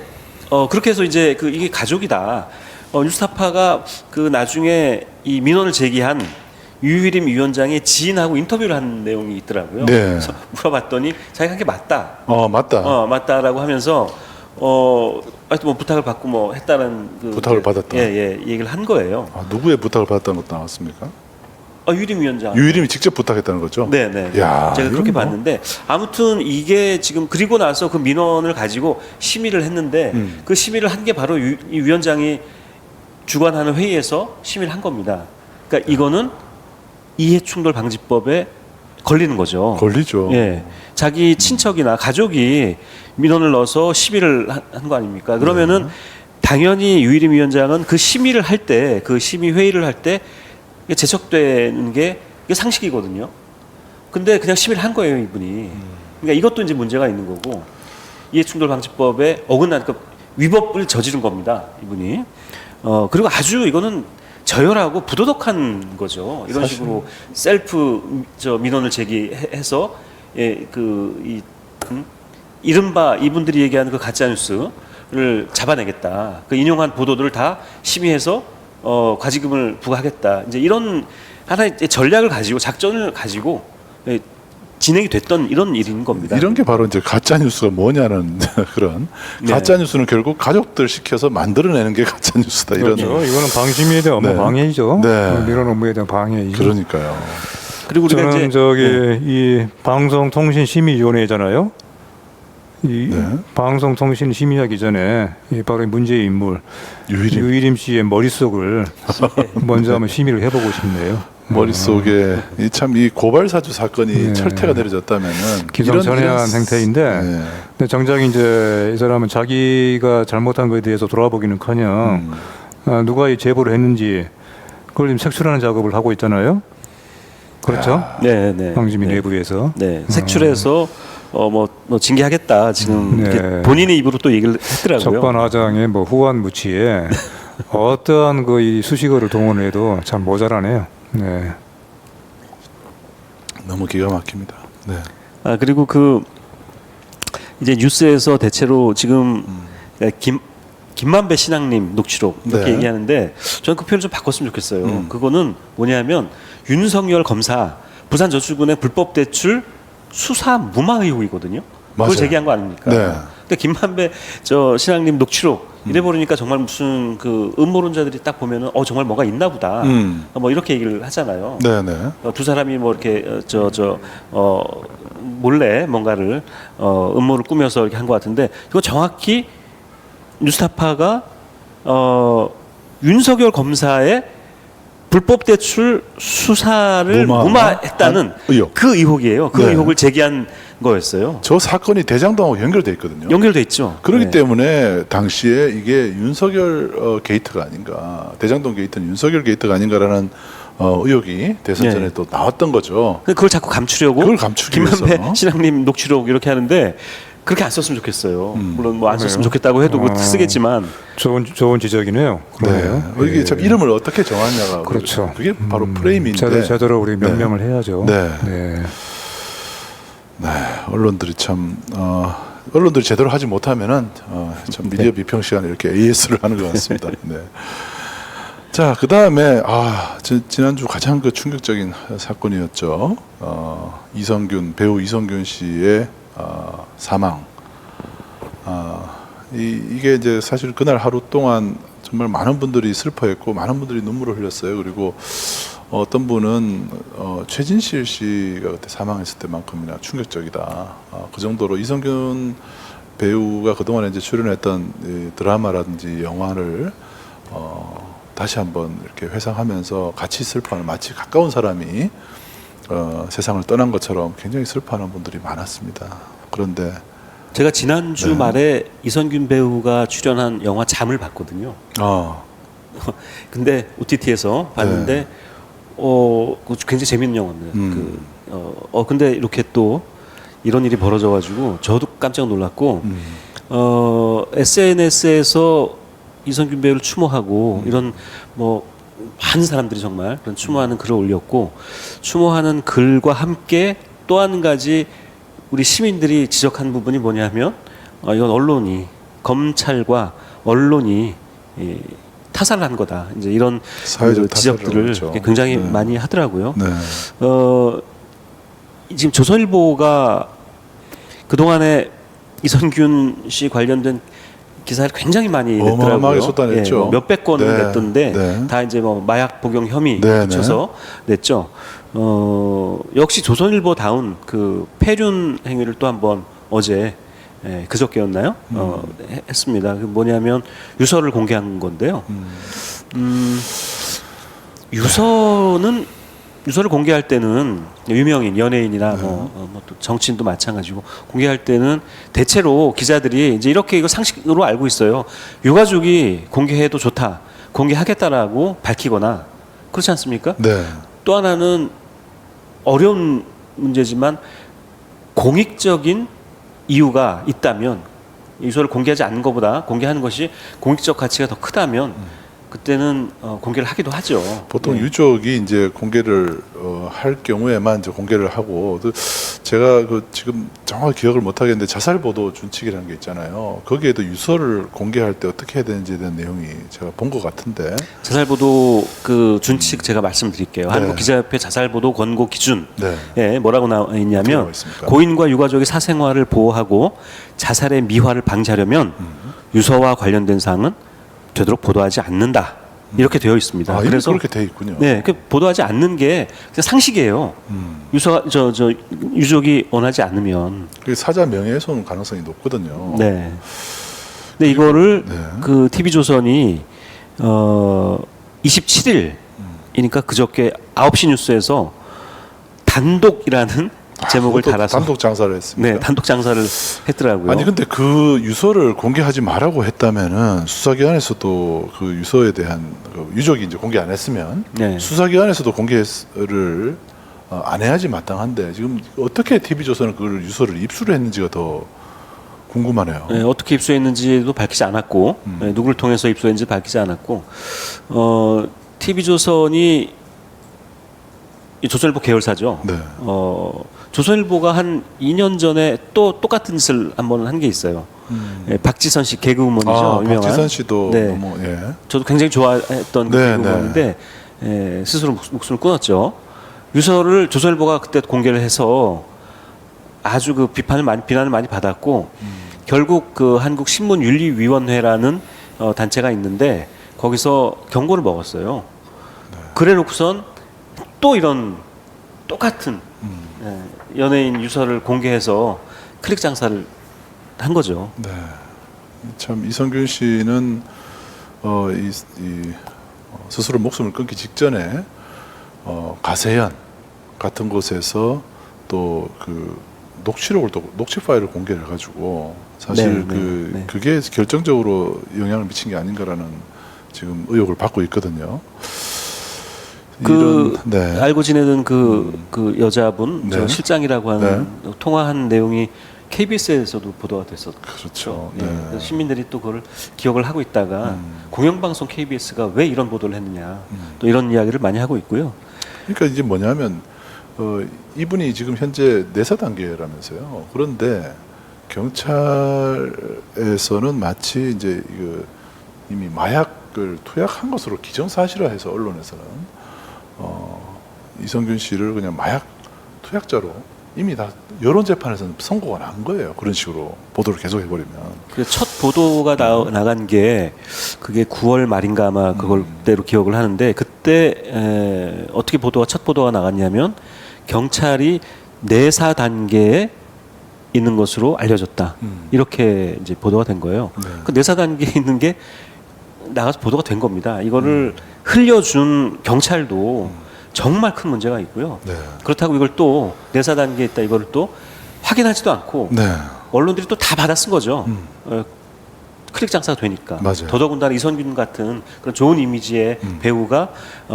그렇게 해서 이제 이게 가족이다. 뉴스타파가 그 나중에 이 민원을 제기한 유일임 위원장의 지인하고 인터뷰를 한 내용이 있더라고요. 네. 그래서 물어봤더니 자기가 한 게 맞다. 맞다. 맞다라고 하면서 하여튼 뭐 부탁을 받고 뭐 했다는 부탁을 받았다. 예, 얘기를 한 거예요. 누구의 부탁을 받았다는 것도 나왔습니까? 유일임 위원장. 유일임이 직접 부탁했다는 거죠? 네. 야, 제가 그렇게 이건 뭐. 봤는데 아무튼 이게 지금 그리고 나서 그 민원을 가지고 심의를 했는데 그 심의를 한 게 바로 이 위원장이 주관하는 회의에서 심의를 한 겁니다. 그러니까 이거는 이해충돌방지법에 걸리는 거죠. 걸리죠. 예, 자기 친척이나 가족이 민원을 넣어서 심의를 한 거 아닙니까? 그러면은 당연히 유일임 위원장은 그 심의를 할 때, 그 심의 회의를 할 때 제척되는 게 이게 상식이거든요. 근데 그냥 심의를 한 거예요, 이분이. 그러니까 이것도 이제 문제가 있는 거고 이해충돌방지법에 어긋난 그 위법을 저지른 겁니다, 이분이. 그리고 아주 이거는 저열하고 부도덕한 거죠. 이런 식으로 셀프 민원을 제기해서 이른바 이분들이 얘기하는 그 가짜 뉴스를 잡아내겠다. 그 인용한 보도들을 다 심의해서 과징금을 부과하겠다. 이제 이런 하나의 전략을 가지고 작전을 가지고 진행이 됐던 이런 일인 겁니다. 이런 게 바로 이제 가짜 뉴스가 뭐냐는 그런 가짜 뉴스는 결국 가족들 시켜서 만들어내는 게 가짜 뉴스다 이런. 그렇죠. 이거는 방심에 대한 업무 네. 방해이죠. 네. 이런 업무에 대한 방해이죠. 그러니까요. 그리고 우리가 저는 이제 이 방송통신심의위원회잖아요. 이 네. 방송통신심의하기 전에 바로 문제의 인물 유일임 씨의 머릿속을 먼저 한번 심의를 해보고 싶네요. 머릿속에 이 고발사주 사건이 네. 철퇴가 내려졌다면은 기성천외한 행태인데 네. 근데 정작 이제 이 사람은 자기가 잘못한 것에 대해서 돌아보기는커녕 누가 이 제보를 했는지 그걸 지금 색출하는 작업을 하고 있잖아요. 그렇죠? 네. 방심위 내부에서. 네, 색출해서 뭐 징계하겠다 지금 네. 이렇게 본인의 입으로 또 얘기를 했더라고요. 적반하장의 뭐 후한무치에 어떠한 이 수식어를 동원해도 참 모자라네요. 네. 너무 기가 막힙니다. 네. 그리고 이제 뉴스에서 대체로 지금 김만배 신앙님 녹취록 이렇게 네. 얘기하는데 저는 그 표현을 좀 바꿨으면 좋겠어요. 그거는 뭐냐면 윤석열 검사 부산저축은행 불법 대출 수사 무마 의혹이거든요. 그걸 맞아요. 제기한 거 아닙니까? 네. 근데 김만배 신앙님 녹취록 이래 보니까 정말 무슨 그 음모론자들이 딱 보면은 정말 뭐가 있나 보다. 뭐 이렇게 얘기를 하잖아요. 네네. 두 사람이 뭐 이렇게 몰래 뭔가를 음모를 꾸며서 이렇게 한 것 같은데 이거 정확히 뉴스타파가 윤석열 검사의 불법 대출 수사를 무마했다는 의혹. 그 의혹이에요. 그 네. 의혹을 제기한 거였어요. 저 사건이 대장동하고 연결돼 있거든요. 연결돼 있죠. 그렇기 네. 때문에 당시에 이게 윤석열 게이트가 아닌가, 대장동 게이트는 윤석열 게이트가 아닌가라는 의혹이 대선 전에 네. 또 나왔던 거죠. 근데 그걸 자꾸 감추려고 그걸 감추기 김만배 위해서. 신앙님 녹취록 이렇게 하는데 그렇게 안 썼으면 좋겠어요. 물론 뭐 안 썼으면 좋겠다고 해도 뭐 쓰겠지만 좋은 지적이네요. 그러네요. 이게 참 이름을 어떻게 정하냐가 그렇죠. 그게 바로 프레임인데. 제대로 우리 명명을 해야죠. 네. 언론들이 참 언론들이 제대로 하지 못하면은 참 미디어 비평 시간에 이렇게 AS를 하는 것 같습니다. 네. 자, 그 다음에 지난주 가장 충격적인 사건이었죠. 배우 이성균 씨의 사망. 이게 이제 사실 그날 하루 동안 정말 많은 분들이 슬퍼했고 많은 분들이 눈물을 흘렸어요. 그리고 어떤 분은 최진실 씨가 그때 사망했을 때만큼이나 충격적이다. 그 정도로 이성균 배우가 그동안에 이제 출연했던 드라마라든지 영화를 다시 한번 이렇게 회상하면서 같이 슬퍼하는, 마치 가까운 사람이 세상을 떠난 것처럼 굉장히 슬퍼하는 분들이 많았습니다. 그런데 제가 지난주 말에 이성균 배우가 출연한 영화 잠을 봤거든요. 근데 OTT에서 봤는데 그거 굉장히 재밌는 영화입니다. 근데 이렇게 또 이런 일이 벌어져가지고 저도 깜짝 놀랐고 SNS에서 이성균 배우를 추모하고 이런 뭐 많은 사람들이 정말 그런 추모하는 글을 올렸고 추모하는 글과 함께 또 한 가지 우리 시민들이 지적한 부분이 뭐냐면 이건 언론이 검찰과 언론이 타살을 한 거다. 이제 이런 사회적 지적들을 그렇죠. 굉장히 네. 많이 하더라고요. 네. 지금 조선일보가 그동안에 이성균 씨 관련된 기사를 굉장히 많이 냈더라고요. 어마어마하게 쏟아냈죠. 뭐 몇백 건을 네. 냈던데 네. 다 이제 뭐 마약 복용 혐의 네, 붙여서 냈죠. 역시 조선일보다운 그 폐륜 행위를 또 한번 어제 그저께였나요? 했습니다. 그 뭐냐면 유서를 공개한 건데요. 유서를 공개할 때는 유명인, 연예인이나 또 정치인도 마찬가지고 공개할 때는 대체로 기자들이 이제 이렇게 이거 상식으로 알고 있어요. 유가족이 공개해도 좋다, 공개하겠다라고 밝히거나 그렇지 않습니까? 네. 또 하나는 어려운 문제지만 공익적인 이유가 있다면 유서를 공개하지 않는 것보다 공개하는 것이 공익적 가치가 더 크다면 그때는 공개를 하기도 하죠. 보통 네. 유족이 이제 공개를 할 경우에만 이제 공개를 하고 제가 그 지금 정확히 기억을 못 하겠는데 자살 보도 준칙이라는 게 있잖아요. 거기에도 유서를 공개할 때 어떻게 해야 되는지에 대한 내용이 제가 본 것 같은데 자살 보도 그 준칙 제가 말씀드릴게요. 네. 한국 기자협회 자살 보도 권고 기준 네. 에 뭐라고 나와 어떻게 있냐면 나와 있습니까? 고인과 유가족의 사생활을 보호하고 자살의 미화를 방지하려면 유서와 관련된 사항은 되도록 보도하지 않는다. 이렇게 되어 있습니다. 아, 이미 그래서 그렇게 돼 있군요. 네, 그 보도하지 않는 게 그냥 상식이에요. 유서가 저 유족이 원하지 않으면. 그게 사자 명예훼손 가능성이 높거든요. 네. 근데 이거를 네. 그 TV 조선이 27일이니까 그저께 9시 뉴스에서 단독이라는 제목을 그것도 달아서 단독 장사를 했습니다. 네, 단독 장사를 했더라고요. 아니 근데 그 유서를 공개하지 말라고 했다면은 수사기관에서도 그 유서에 대한 그 유족이 이제 공개 안 했으면 네. 수사기관에서도 공개를 안 해야지 마땅한데 지금 어떻게 TV조선은 그 유서를 입수를 했는지가 더 궁금하네요. 네, 어떻게 입수했는지도 밝히지 않았고 네, 누구를 통해서 입수했는지 밝히지 않았고 TV조선이 조선일보 계열사죠. 네. 조선일보가 한 2년 전에 또 똑같은 짓을 한번 한 게 있어요. 박지선 씨 개그우먼이죠. 유명한. 박지선 씨도 네. 너무 예. 저도 굉장히 좋아했던 네, 개그우먼인데 스스로 목숨을 끊었죠. 유서를 조선일보가 그때 공개를 해서 아주 그 비난을 많이 받았고 결국 그 한국신문윤리위원회라는 단체가 있는데 거기서 경고를 먹었어요. 그래놓고선 또 이런 똑같은 연예인 유서를 공개해서 클릭 장사를 한 거죠. 네. 참 이성균 씨는 스스로 목숨을 끊기 직전에 가세현 같은 곳에서 또 그 녹취록을 또 녹취 파일을 공개를 해가지고 사실 네. 그게 결정적으로 영향을 미친 게 아닌가라는 지금 의혹을 받고 있거든요. 네. 알고 지내던 그 여자분 네. 저 실장이라고 하는 통화한 내용이 KBS에서도 보도가 됐었죠. 그렇죠. 예. 네. 그래서 시민들이 또 그걸 기억을 하고 있다가 공영방송 KBS가 왜 이런 보도를 했느냐 또 이런 이야기를 많이 하고 있고요. 그러니까 이제 뭐냐면 이분이 지금 현재 내사 단계라면서요. 그런데 경찰에서는 마치 이제 이미 마약을 투약한 것으로 기정사실화해서 언론에서는 이성균 씨를 그냥 마약 투약자로 이미 다 여론 재판에서는 선고가 난 거예요. 그런 식으로 보도를 계속 해버리면. 그래서 첫 보도가 나간 게 그게 9월 말인가 아마 그걸 때로 기억을 하는데 그때 어떻게 첫 보도가 나갔냐면 경찰이 내사 단계에 있는 것으로 알려졌다. 이렇게 이제 보도가 된 거예요. 네. 그 내사 단계에 있는 게 나가서 보도가 된 겁니다. 이거를 흘려준 경찰도 정말 큰 문제가 있고요. 네. 그렇다고 이걸 또 내사 단계에 있다 이거를 또 확인하지도 않고 네. 언론들이 또 다 받아 쓴 거죠. 클릭 장사가 되니까. 맞아요. 더더군다나 이선균 같은 그런 좋은 이미지의 배우가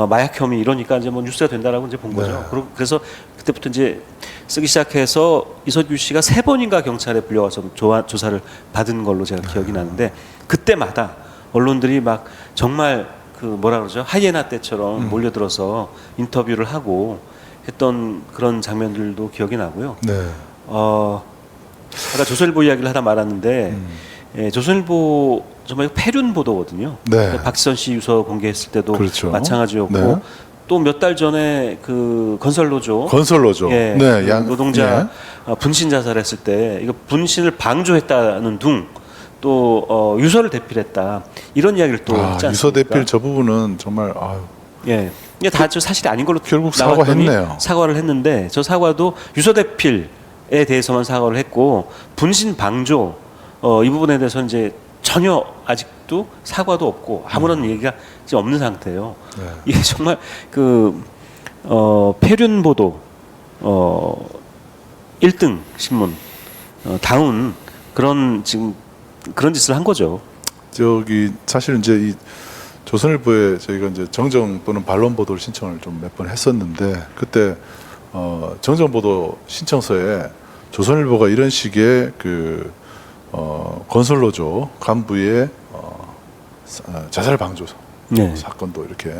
마약 혐의 이러니까 이제 뭐 뉴스가 된다라고 이제 본 거죠. 네. 그래서 그때부터 이제 쓰기 시작해서 이선균 씨가 3번인가 경찰에 불려와서 조사를 받은 걸로 제가 기억이 나는데 그때마다 언론들이 막 정말 그 뭐라 그러죠? 하이에나 때처럼 몰려들어서 인터뷰를 하고 했던 그런 장면들도 기억이 나고요. 네. 아까 조선일보 이야기를 하다 말았는데 예, 조선일보 정말 패륜 보도거든요. 네. 박지선 씨 유서 공개했을 때도 그렇죠. 마찬가지였고 네. 또 몇 달 전에 그 건설노조 네, 그 노동자 분신 자살했을 때 이거 분신을 방조했다는 둥 또 유서를 대필했다 이런 이야기를 또 했지 않습니까? 유서 대필 저 부분은 정말 예, 이게 다 저 사실이 아닌 걸로 결국 나왔더니 사과했네요. 사과를 했는데 저 사과도 유서 대필에 대해서만 사과를 했고 분신 방조 이 부분에 대해서는 이제 전혀 아직도 사과도 없고 아무런 얘기가 지금 없는 상태예요. 네. 이게 정말 그 패륜 보도 1등 신문 다운 그런 지금 그런 짓을 한 거죠. 저기 사실 이제 이 조선일보에 저희가 이제 정정 또는 반론 보도를 신청을 좀 몇 번 했었는데 그때 정정 보도 신청서에 조선일보가 이런 식의 그 건설노조 간부의 자살 방조 네. 사건도 이렇게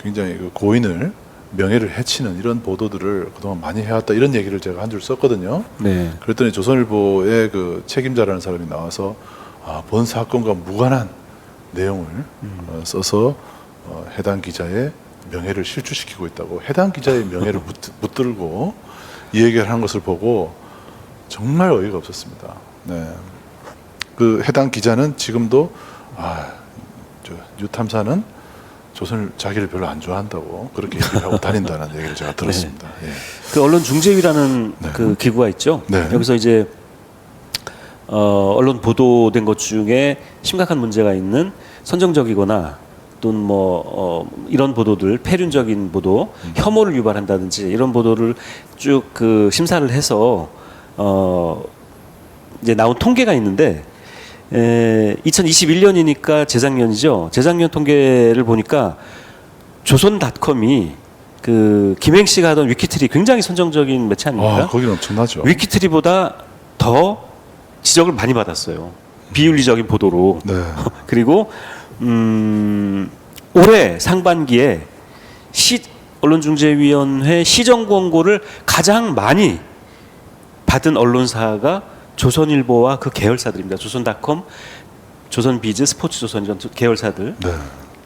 굉장히 그 고인을 명예를 해치는 이런 보도들을 그동안 많이 해왔다 이런 얘기를 제가 한 줄 썼거든요. 네. 그랬더니 조선일보의 그 책임자라는 사람이 나와서 본 사건과 무관한 내용을 써서 해당 기자의 명예를 실추시키고 있다고 해당 기자의 명예를 붙들고 이 얘기를 한 것을 보고 정말 어이가 없었습니다. 네. 그 해당 기자는 지금도 저 뉴탐사는 조선을 자기를 별로 안 좋아한다고 그렇게 얘기를 하고 다닌다는 얘기를 제가 들었습니다. 예. 그 언론 중재위라는 네. 그 기구가 있죠. 네. 여기서 이제 언론 보도된 것 중에 심각한 문제가 있는 선정적이거나 또는 뭐 이런 보도들 패륜적인 보도, 혐오를 유발한다든지 이런 보도를 쭉 그 심사를 해서 이제 나온 통계가 있는데 2021년이니까 재작년이죠. 재작년 통계를 보니까 조선닷컴이 그 김행씨가 하던 위키트리 굉장히 선정적인 매체 아닙니까? 거기는 엄청나죠. 위키트리보다 더 지적을 많이 받았어요. 비윤리적인 보도로. 네. 그리고 올해 상반기에 언론중재위원회 시정 권고를 가장 많이 받은 언론사가 조선일보와 그 계열사들입니다. 조선닷컴, 조선비즈, 스포츠조선 이런 계열사들. 네.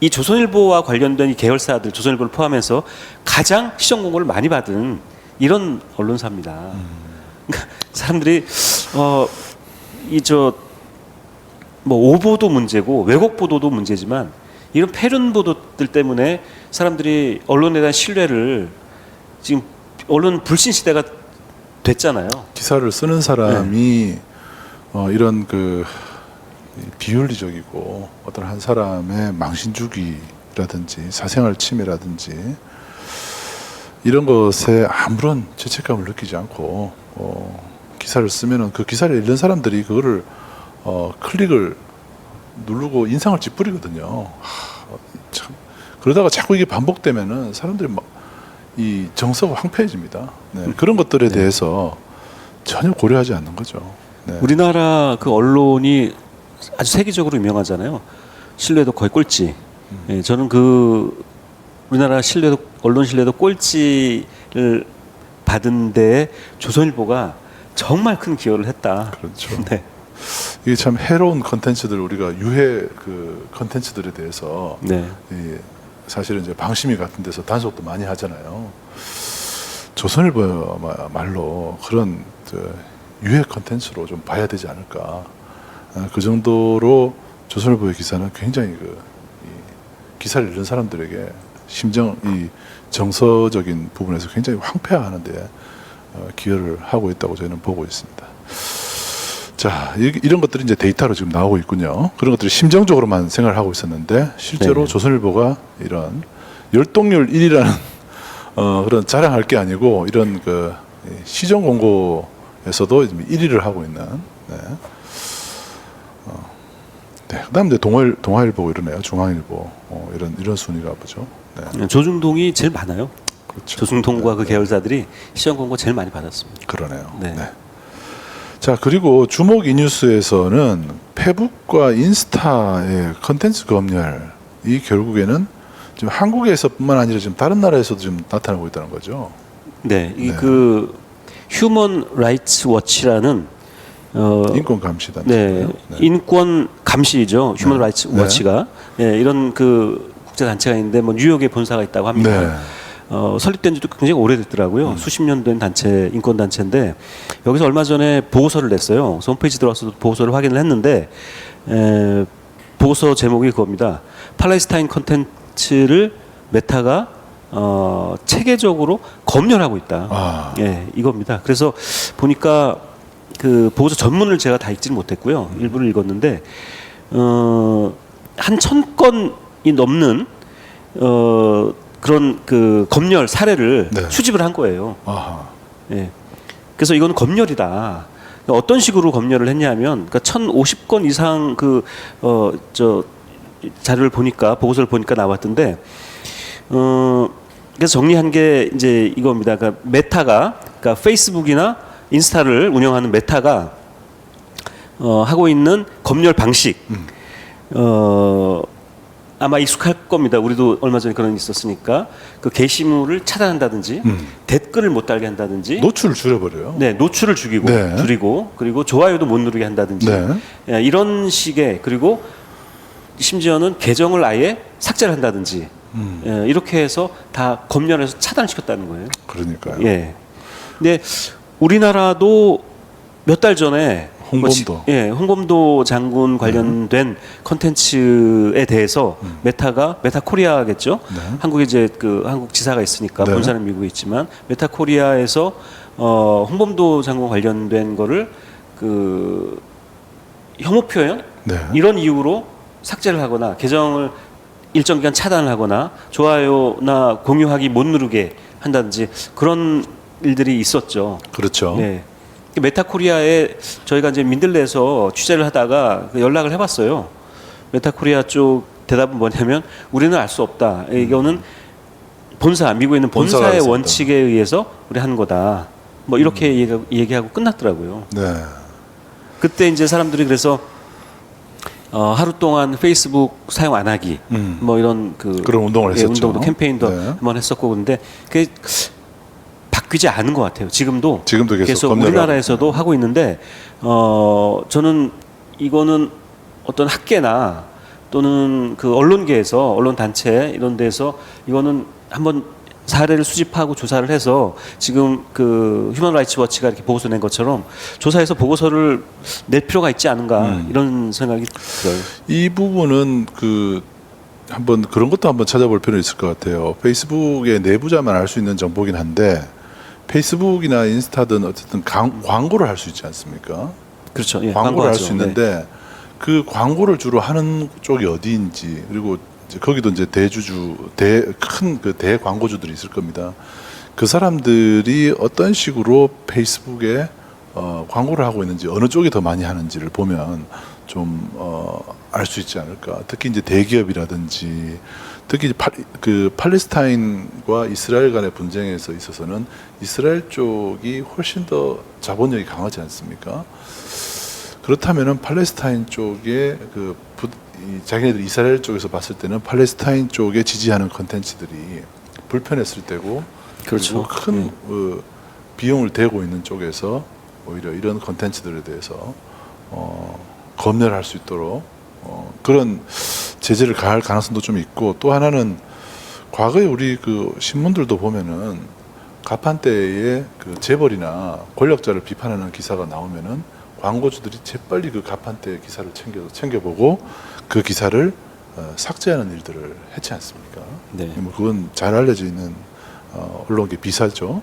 이 조선일보와 관련된 이 계열사들, 조선일보를 포함해서 가장 시정 권고를 많이 받은 이런 언론사입니다. 그러니까 사람들이 뭐 오보도 문제고 왜곡 보도도 문제지만 이런 패륜 보도들 때문에 사람들이 언론에 대한 신뢰를 지금 언론 불신 시대가 됐잖아요. 기사를 쓰는 사람이 이런 그 비윤리적이고 어떤 한 사람의 망신주기라든지 사생활 침해라든지 이런 것에 아무런 죄책감을 느끼지 않고 기사를 쓰면은 그 기사를 읽는 사람들이 그거를 클릭을 누르고 인상을 찌푸리거든요. 참 그러다가 자꾸 이게 반복되면은 사람들이 막 이 정서가 황폐해집니다. 네. 그런 것들에 대해서 전혀 고려하지 않는 거죠. 네. 우리나라 그 언론이 아주 세계적으로 유명하잖아요. 신뢰도 거의 꼴찌. 예, 저는 그 우리나라 언론 신뢰도 꼴찌를 받은 데 조선일보가 정말 큰 기여를 했다. 그렇죠. 네. 이게 참 해로운 컨텐츠들 우리가 유해 그 컨텐츠들에 대해서 네. 사실은 이제 방심위 같은 데서 단속도 많이 하잖아요. 조선일보야말로 그런 유해 컨텐츠로 좀 봐야 되지 않을까. 그 정도로 조선일보의 기사는 굉장히 이 기사를 읽는 사람들에게 이 정서적인 부분에서 굉장히 황폐화하는데 기여를 하고 있다고 저희는 보고 있습니다. 자, 이런 것들이 이제 데이터로 지금 나오고 있군요. 그런 것들이 심정적으로만 생각을 하고 있었는데 실제로 네. 조선일보가 이런 열동률 1위라는 그런 자랑할 게 아니고 이런 그 시정 공고에서도 1위를 하고 있는 네. 그다음 이제 동아일보 이러네요. 중앙일보 이런 순위가 보죠. 네. 조중동이 제일 많아요. 그렇죠. 조중동과 네, 그 네. 계열사들이 시험 공고 제일 많이 받았습니다. 그러네요. 네. 네. 자, 그리고 주목 이 뉴스에서는 페북과 인스타의 컨텐츠 검열이 결국에는 지금 한국에서뿐만 아니라 지금 다른 나라에서도 좀 나타나고 있다는 거죠. 네, 이 네. 그 휴먼 라이츠 워치라는 인권 감시 네, 단체고요. 인권 감시죠. 휴먼 네. 라이츠 네. 워치가 이런 그 국제 단체가 있는데 뭐 뉴욕에 본사가 있다고 합니다. 네. 설립된 지도 굉장히 오래됐더라고요. 수십 년 된 단체, 인권 단체인데 여기서 얼마 전에 보고서를 냈어요. 그래서 홈페이지 들어와서 보고서를 확인을 했는데 보고서 제목이 그겁니다. 팔레스타인 컨텐츠를 메타가 체계적으로 검열하고 있다. 아. 예, 이겁니다. 그래서 보니까 그 보고서 전문을 제가 다 읽지는 못했고요. 일부를 읽었는데 한 1000건이 넘는 그런 그 검열 사례를 네. 수집을 한 거예요. 아하. 예. 그래서 이건 검열이다. 어떤 식으로 검열을 했냐면, 그러니까 1,050건 이상 저 자료를 보니까 보고서를 보니까 나왔던데, 그래서 정리한 게 이제 이겁니다. 그러니까 메타가, 그러니까 페이스북이나 인스타를 운영하는 메타가 하고 있는 검열 방식. 아마 익숙할 겁니다. 우리도 얼마 전에 그런 게 있었으니까 그 게시물을 차단한다든지 댓글을 못 달게 한다든지 노출을 줄여버려요. 네, 노출을 네. 줄이고 그리고 좋아요도 못 누르게 한다든지 네. 예, 이런 식의 그리고 심지어는 계정을 아예 삭제를 한다든지 예, 이렇게 해서 다 검열해서 차단시켰다는 거예요. 그러니까요. 예. 근데 우리나라도 몇 달 전에 홍범도. 홍범도 장군 관련된 컨텐츠에 대해서 메타 코리아겠죠. 네. 한국에 이제 그 한국 지사가 있으니까 네. 본사는 미국에 있지만 메타 코리아에서 홍범도 장군 관련된 거를 그 혐오 표현 네. 이런 이유로 삭제를 하거나 계정을 일정 기간 차단을 하거나 좋아요나 공유하기 못 누르게 한다든지 그런 일들이 있었죠. 그렇죠. 네. 메타코리아에 저희가 이제 민들레에서 취재를 하다가 연락을 해봤어요. 메타코리아 쪽 대답은 뭐냐면 우리는 알 수 없다. 이거는 미국에 있는 본사가 본사의 알겠습니다. 원칙에 의해서 우리 하는 거다. 뭐 이렇게 얘기하고 끝났더라고요. 네. 그때 이제 사람들이 그래서 하루 동안 페이스북 사용 안 하기, 뭐 이런 그런 운동을 했었죠. 운동도 캠페인도 네. 한번 했었고 그런데 그게 바뀌지 않은 것 같아요. 지금도 계속 검열을 우리나라에서도 하고 있는데 저는 이거는 어떤 학계나 또는 그 언론계에서 언론 단체 이런 데서 이거는 한번 사례를 수집하고 조사를 해서 지금 그 휴먼 라이츠 워치가 이렇게 보고서 낸 것처럼 조사해서 보고서를 낼 필요가 있지 않은가 이런 생각이 들어요. 이 부분은 한번 그런 것도 한번 찾아볼 필요는 있을 것 같아요. 페이스북의 내부자만 알 수 있는 정보긴 한데 페이스북이나 인스타든 어쨌든 광고를 할 수 있지 않습니까? 그렇죠. 예, 광고를 할 광고하죠. 수 있는데 그 광고를 주로 하는 쪽이 어디인지 그리고 이제 거기도 이제 큰 그 대광고주들이 있을 겁니다. 그 사람들이 어떤 식으로 페이스북에 광고를 하고 있는지 어느 쪽이 더 많이 하는지를 보면 좀 알 수 있지 않을까. 특히 이제 대기업이라든지 특히 팔레스타인과 이스라엘 간의 분쟁에서 있어서는 이스라엘 쪽이 훨씬 더 자본력이 강하지 않습니까? 그렇다면은 팔레스타인 쪽에 자기네들 이스라엘 쪽에서 봤을 때는 팔레스타인 쪽에 지지하는 컨텐츠들이 불편했을 때고 그렇죠. 큰 비용을 대고 있는 쪽에서 오히려 이런 컨텐츠들에 대해서 검열할 수 있도록 그런 제재를 가할 가능성도 좀 있고 또 하나는 과거에 우리 그 신문들도 보면은 가판대에 그 재벌이나 권력자를 비판하는 기사가 나오면은 광고주들이 재빨리 그 가판대 기사를 챙겨보고 그 기사를 삭제하는 일들을 했지 않습니까? 네. 뭐 그건 잘 알려져 있는 언론계 비사죠.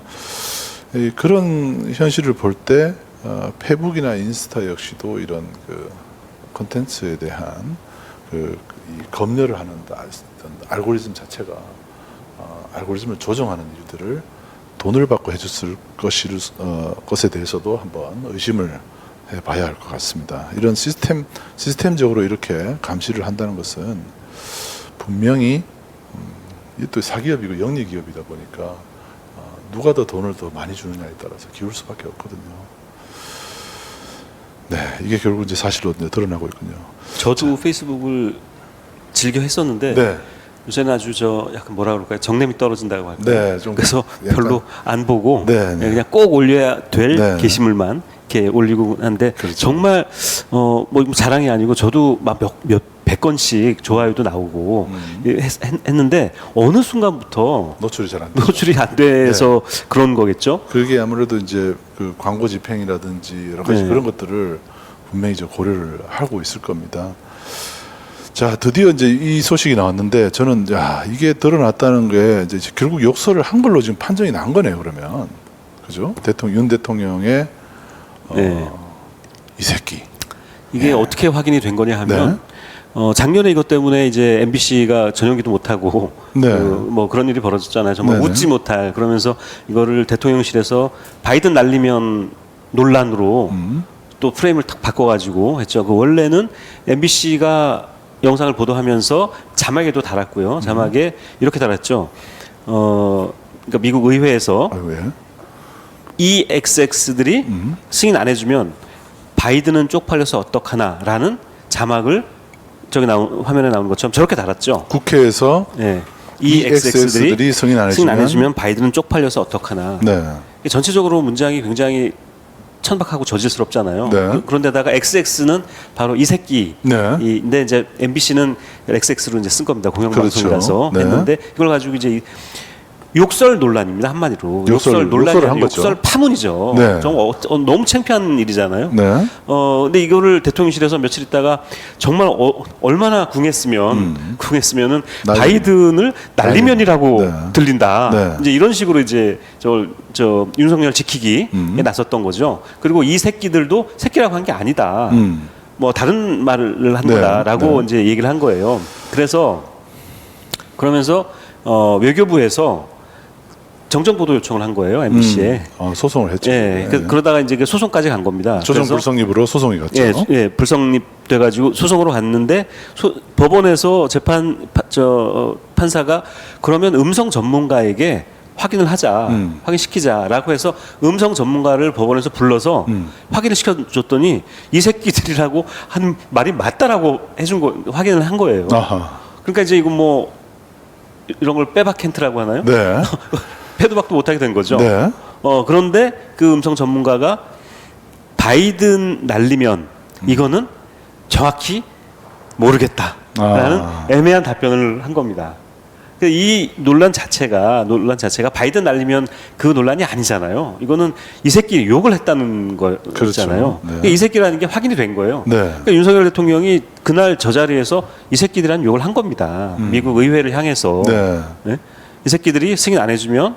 그런 현실을 볼 때 페북이나 인스타 역시도 이런 그 콘텐츠에 대한 이 검열을 하는 알고리즘 자체가 알고리즘을 조정하는 일들을 돈을 받고 해줬을 것에 대해서도 한번 의심을 봐야 할 것 같습니다. 이런 시스템적으로 이렇게 감시를 한다는 것은 분명히 이게 또 사기업이고 영리기업이다 보니까 누가 더 돈을 더 많이 주느냐에 따라서 기울 수밖에 없거든요. 네, 이게 결국 이제 사실로 이제 드러나고 있군요. 저도 페이스북을 즐겨 했었는데 네, 요새는 아주 약간 뭐라 그럴까요? 정냄이 떨어진다고 할까요? 네, 좀 그래서 약간- 별로 안 보고 네, 네. 그냥 꼭 올려야 될 네. 게시물만 이렇게 올리고 하는데 그렇죠. 정말 뭐 자랑이 아니고 저도 막 몇 100건씩 좋아요도 나오고 했는데 어느 순간부터 노출이 잘 안 돼요. 노출이 안 돼서 그런 거겠죠? 그게 아무래도 이제 그 광고 집행이라든지 여러 가지 네. 그런 것들을 분명히 이제 고려를 하고 있을 겁니다. 자, 드디어 이제 이 소식이 나왔는데 저는 이게 드러났다는 게 이제 결국 욕설을 한 걸로 지금 판정이 난 거네요. 그러면 그죠? 윤 대통령의 네. 이 새끼. 이게 어떻게 확인이 된 거냐 하면 작년에 이것 때문에 이제 MBC가 전용기도 못하고 네. 뭐 그런 일이 벌어졌잖아요. 정말 네네. 웃지 못할 그러면서 이거를 대통령실에서 바이든 날리면 논란으로 또 프레임을 탁 바꿔가지고 했죠. 그 원래는 MBC가 영상을 보도하면서 자막에도 달았고요. 자막에 이렇게 달았죠. 그러니까 미국 의회에서 왜? 이 XX들이 승인 안 해주면 바이든은 쪽팔려서 어떡하나라는 자막을 저기 화면에 나오는 것처럼 저렇게 달았죠. 국회에서 네. 이 이 XX들이 XX들이 승인 안 해주면, 바이든은 쪽팔려서 어떡하나. 네. 전체적으로 문장이 굉장히 천박하고 저질스럽잖아요. 네. 그런데다가 XX는 바로 이 새끼. 네. 근데 이제 MBC는 XX로 이제 쓴 겁니다. 공영방송이라서 그렇죠. 네. 했는데 이걸 가지고 이제 욕설 논란입니다. 한마디로 욕설을 논란이 한 아니고 거죠. 욕설 파문이죠. 네. 정말 너무 창피한 일이잖아요. 네. 근데 이거를 대통령실에서 며칠 있다가 정말 얼마나 궁했으면은 바이든을 날리면이라고 네. 들린다. 네. 이제 이런 식으로 이제 저 윤석열 지키기에 나섰던 거죠. 그리고 이 새끼들도 새끼라고 한 게 아니다. 뭐 다른 말을 한 네. 거다라고 네. 이제 얘기를 한 거예요. 그러면서 외교부에서 정정보도 요청을 한 거예요, MBC에. 소송을 했죠. 예, 네. 그러다가 이제 소송까지 간 겁니다. 조정 그래서 불성립으로 소송이 갔죠. 예, 불성립돼가지고 소송으로 갔는데 법원에서 판사가 그러면 음성 전문가에게 확인을 하자, 확인시키자라고 해서 음성 전문가를 법원에서 불러서 확인을 시켜줬더니 이 새끼들이라고 한 말이 맞다라고 확인을 한 거예요. 아하. 그러니까 이제 이거 뭐 이런 걸 빼박캔트라고 하나요? 네. 패도 박도 못하게 된 거죠. 네. 그런데 그 음성 전문가가 바이든 날리면 이거는 정확히 모르겠다라는 애매한 답변을 한 겁니다. 이 논란 자체가 바이든 날리면 그 논란이 아니잖아요. 이거는 이 새끼 욕을 했다는 거잖아요. 그렇죠. 네. 그러니까 이 새끼라는 게 확인이 된 거예요. 네. 그러니까 윤석열 대통령이 그날 저 자리에서 이 새끼들이라는 욕을 한 겁니다. 미국 의회를 향해서. 네. 네? 이 새끼들이 승인 안 해주면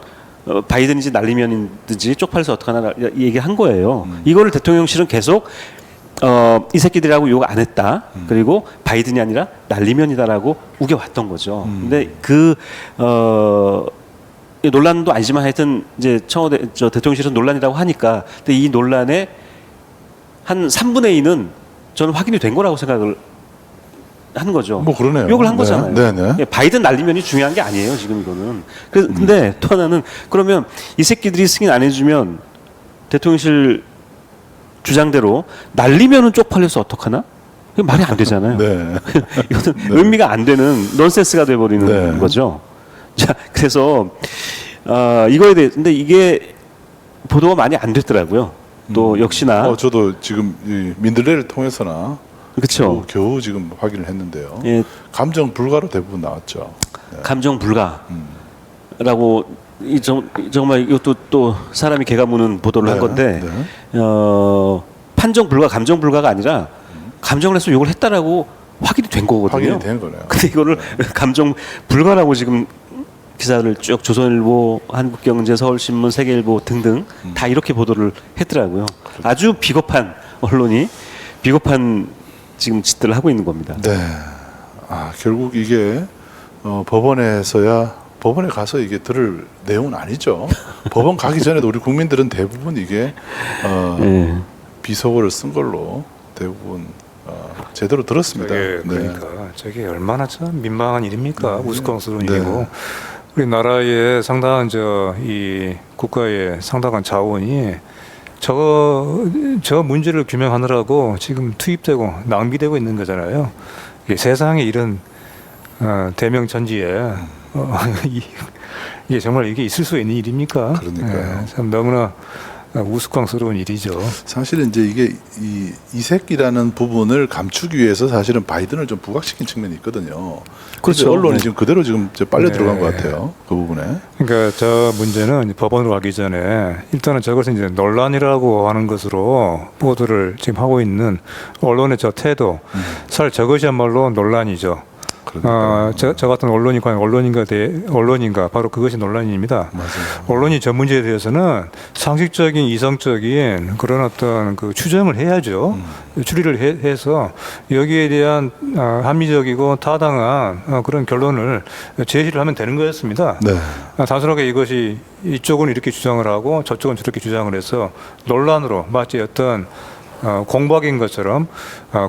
바이든인지 날리면인지 쪽팔려서 어떡하나 얘기한 거예요. 이거를 대통령실은 계속 이 새끼들이라고 욕 안 했다. 그리고 바이든이 아니라 날리면이다라고 우겨왔던 거죠. 근데 이 논란도 아니지만 하여튼 이제 대통령실은 논란이라고 하니까 근데 이 논란의 한 3분의 2는 저는 확인이 된 거라고 생각을 하는 거죠. 뭐 그러네요. 욕을 한 네. 거잖아요. 네네. 예, 바이든 날리면이 중요한 게 아니에요. 지금 이거는. 근데 또 하나는 그러면 이 새끼들이 승인 안 해주면 대통령실 주장대로 날리면은 쪽팔려서 어떡하나? 이게 말이 안 되잖아요. 네. 이거는 의미가 안 되는 넌센스가 돼버리는 네. 거죠. 자, 그래서 이거에 대해 근데 이게 보도가 많이 안 됐더라고요. 또 역시나 저도 지금 이 민들레를 통해서나 그렇죠. 겨우 지금 확인을 했는데요. 예, 감정 불가로 대부분 나왔죠. 네. 감정 불가라고 정말 이것도 또 사람이 개가 무는 보도를 네, 한 건데 네. 판정 불가, 감정 불가가 아니라 감정을 해서 욕을 했다라고 확인이 된 거거든요. 확인이 된 거네요. 근데 이거를 감정 불가라고 지금 기사를 쭉 조선일보, 한국경제, 서울신문, 세계일보 등등 다 이렇게 보도를 했더라고요. 아주 비겁한 언론이 비겁한 지금 짓들을 하고 있는 겁니다. 네. 결국 이게 법원에 가서 이게 들을 내용은 아니죠. 법원 가기 전에도 우리 국민들은 대부분 이게 비속어를 쓴 걸로 대부분 제대로 들었습니다. 네, 그러니까 저게 얼마나 참 민망한 일입니까? 우스꽝스러운 일이고 우리나라의 상당한 이 국가의 상당한 자원이 저 문제를 규명하느라고 지금 투입되고 낭비되고 있는 거잖아요. 세상에 이런 대명천지에 이게 정말 이게 있을 수 있는 일입니까? 그러니까요. 참 너무나 우스꽝스러운 일이죠. 사실은 이제 이게 이색이라는 부분을 감추기 위해서 사실은 바이든을 좀 부각시킨 측면이 있거든요. 그렇죠. 언론이 지금 그대로 지금 빨려 네. 들어간 것 같아요. 그 부분에. 그러니까 저 문제는 법원으로 가기 전에 일단은 저것을 이제 논란이라고 하는 것으로 보도를 지금 하고 있는 언론의 저 태도, 사실 저것이야말로 논란이죠. 저 같은 언론이 과연 언론인가 바로 그것이 논란입니다. 맞아요. 언론이 저 문제에 대해서는 상식적인 이성적인 그런 어떤 그 추정을 해야죠. 추리를 해서 여기에 대한 합리적이고 타당한 그런 결론을 제시를 하면 되는 거였습니다. 네. 단순하게 이것이 이쪽은 이렇게 주장을 하고 저쪽은 저렇게 주장을 해서 논란으로 마치 어떤 공박인 것처럼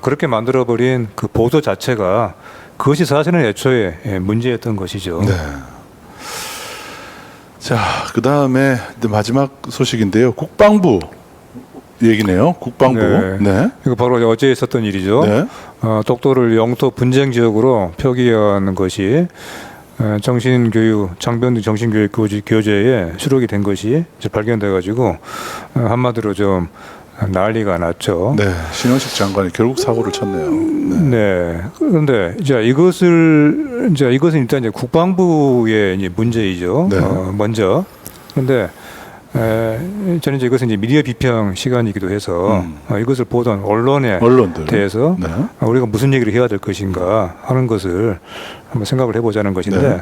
그렇게 만들어버린 그 보도 자체가 그것이 사실은 애초에 문제였던 것이죠. 네. 자, 그 다음에 마지막 소식인데요. 국방부 얘기네요. 국방부. 네. 이거 바로 어제 있었던 일이죠. 네. 독도를 영토 분쟁 지역으로 표기하는 것이 정신교육 장병들 정신교육 교재에 수록이 된 것이 이제 발견돼가지고 한마디로 좀 난리가 났죠. 네, 신원식 장관이 결국 사고를 쳤네요. 네. 그런데 이것은 일단 이제 국방부의 이제 문제이죠. 네. 먼저. 그런데 저는 이제 이것은 이제 미디어 비평 시간이기도 해서 이것을 보던 언론들 대해서 네. 우리가 무슨 얘기를 해야 될 것인가 하는 것을 한번 생각을 해보자는 것인데. 네.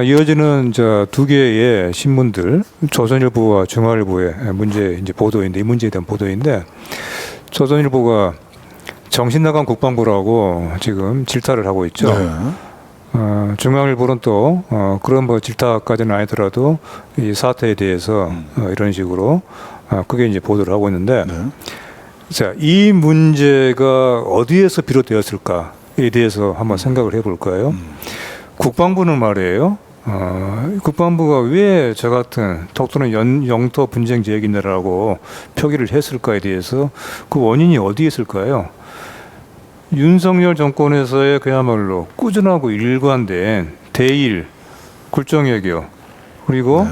이어지는 두 개의 신문들, 조선일보와 중앙일보의 문제 이제 보도인데 이 문제에 대한 보도인데 조선일보가 정신 나간 국방부라고 지금 질타를 하고 있죠. 네. 중앙일보는 또 그런 질타까지는 아니더라도 이 사태에 대해서 이런 식으로 그게 이제 보도를 하고 있는데 네. 자, 이 문제가 어디에서 비롯되었을까에 대해서 한번 생각을 해볼까요? 국방부는 말이에요. 국방부가 왜 저 같은 독도는 영토 분쟁 지역이라고 표기를 했을까에 대해서 그 원인이 어디에 있을까요? 윤석열 정권에서의 그야말로 꾸준하고 일관된 대일, 굴정외교 그리고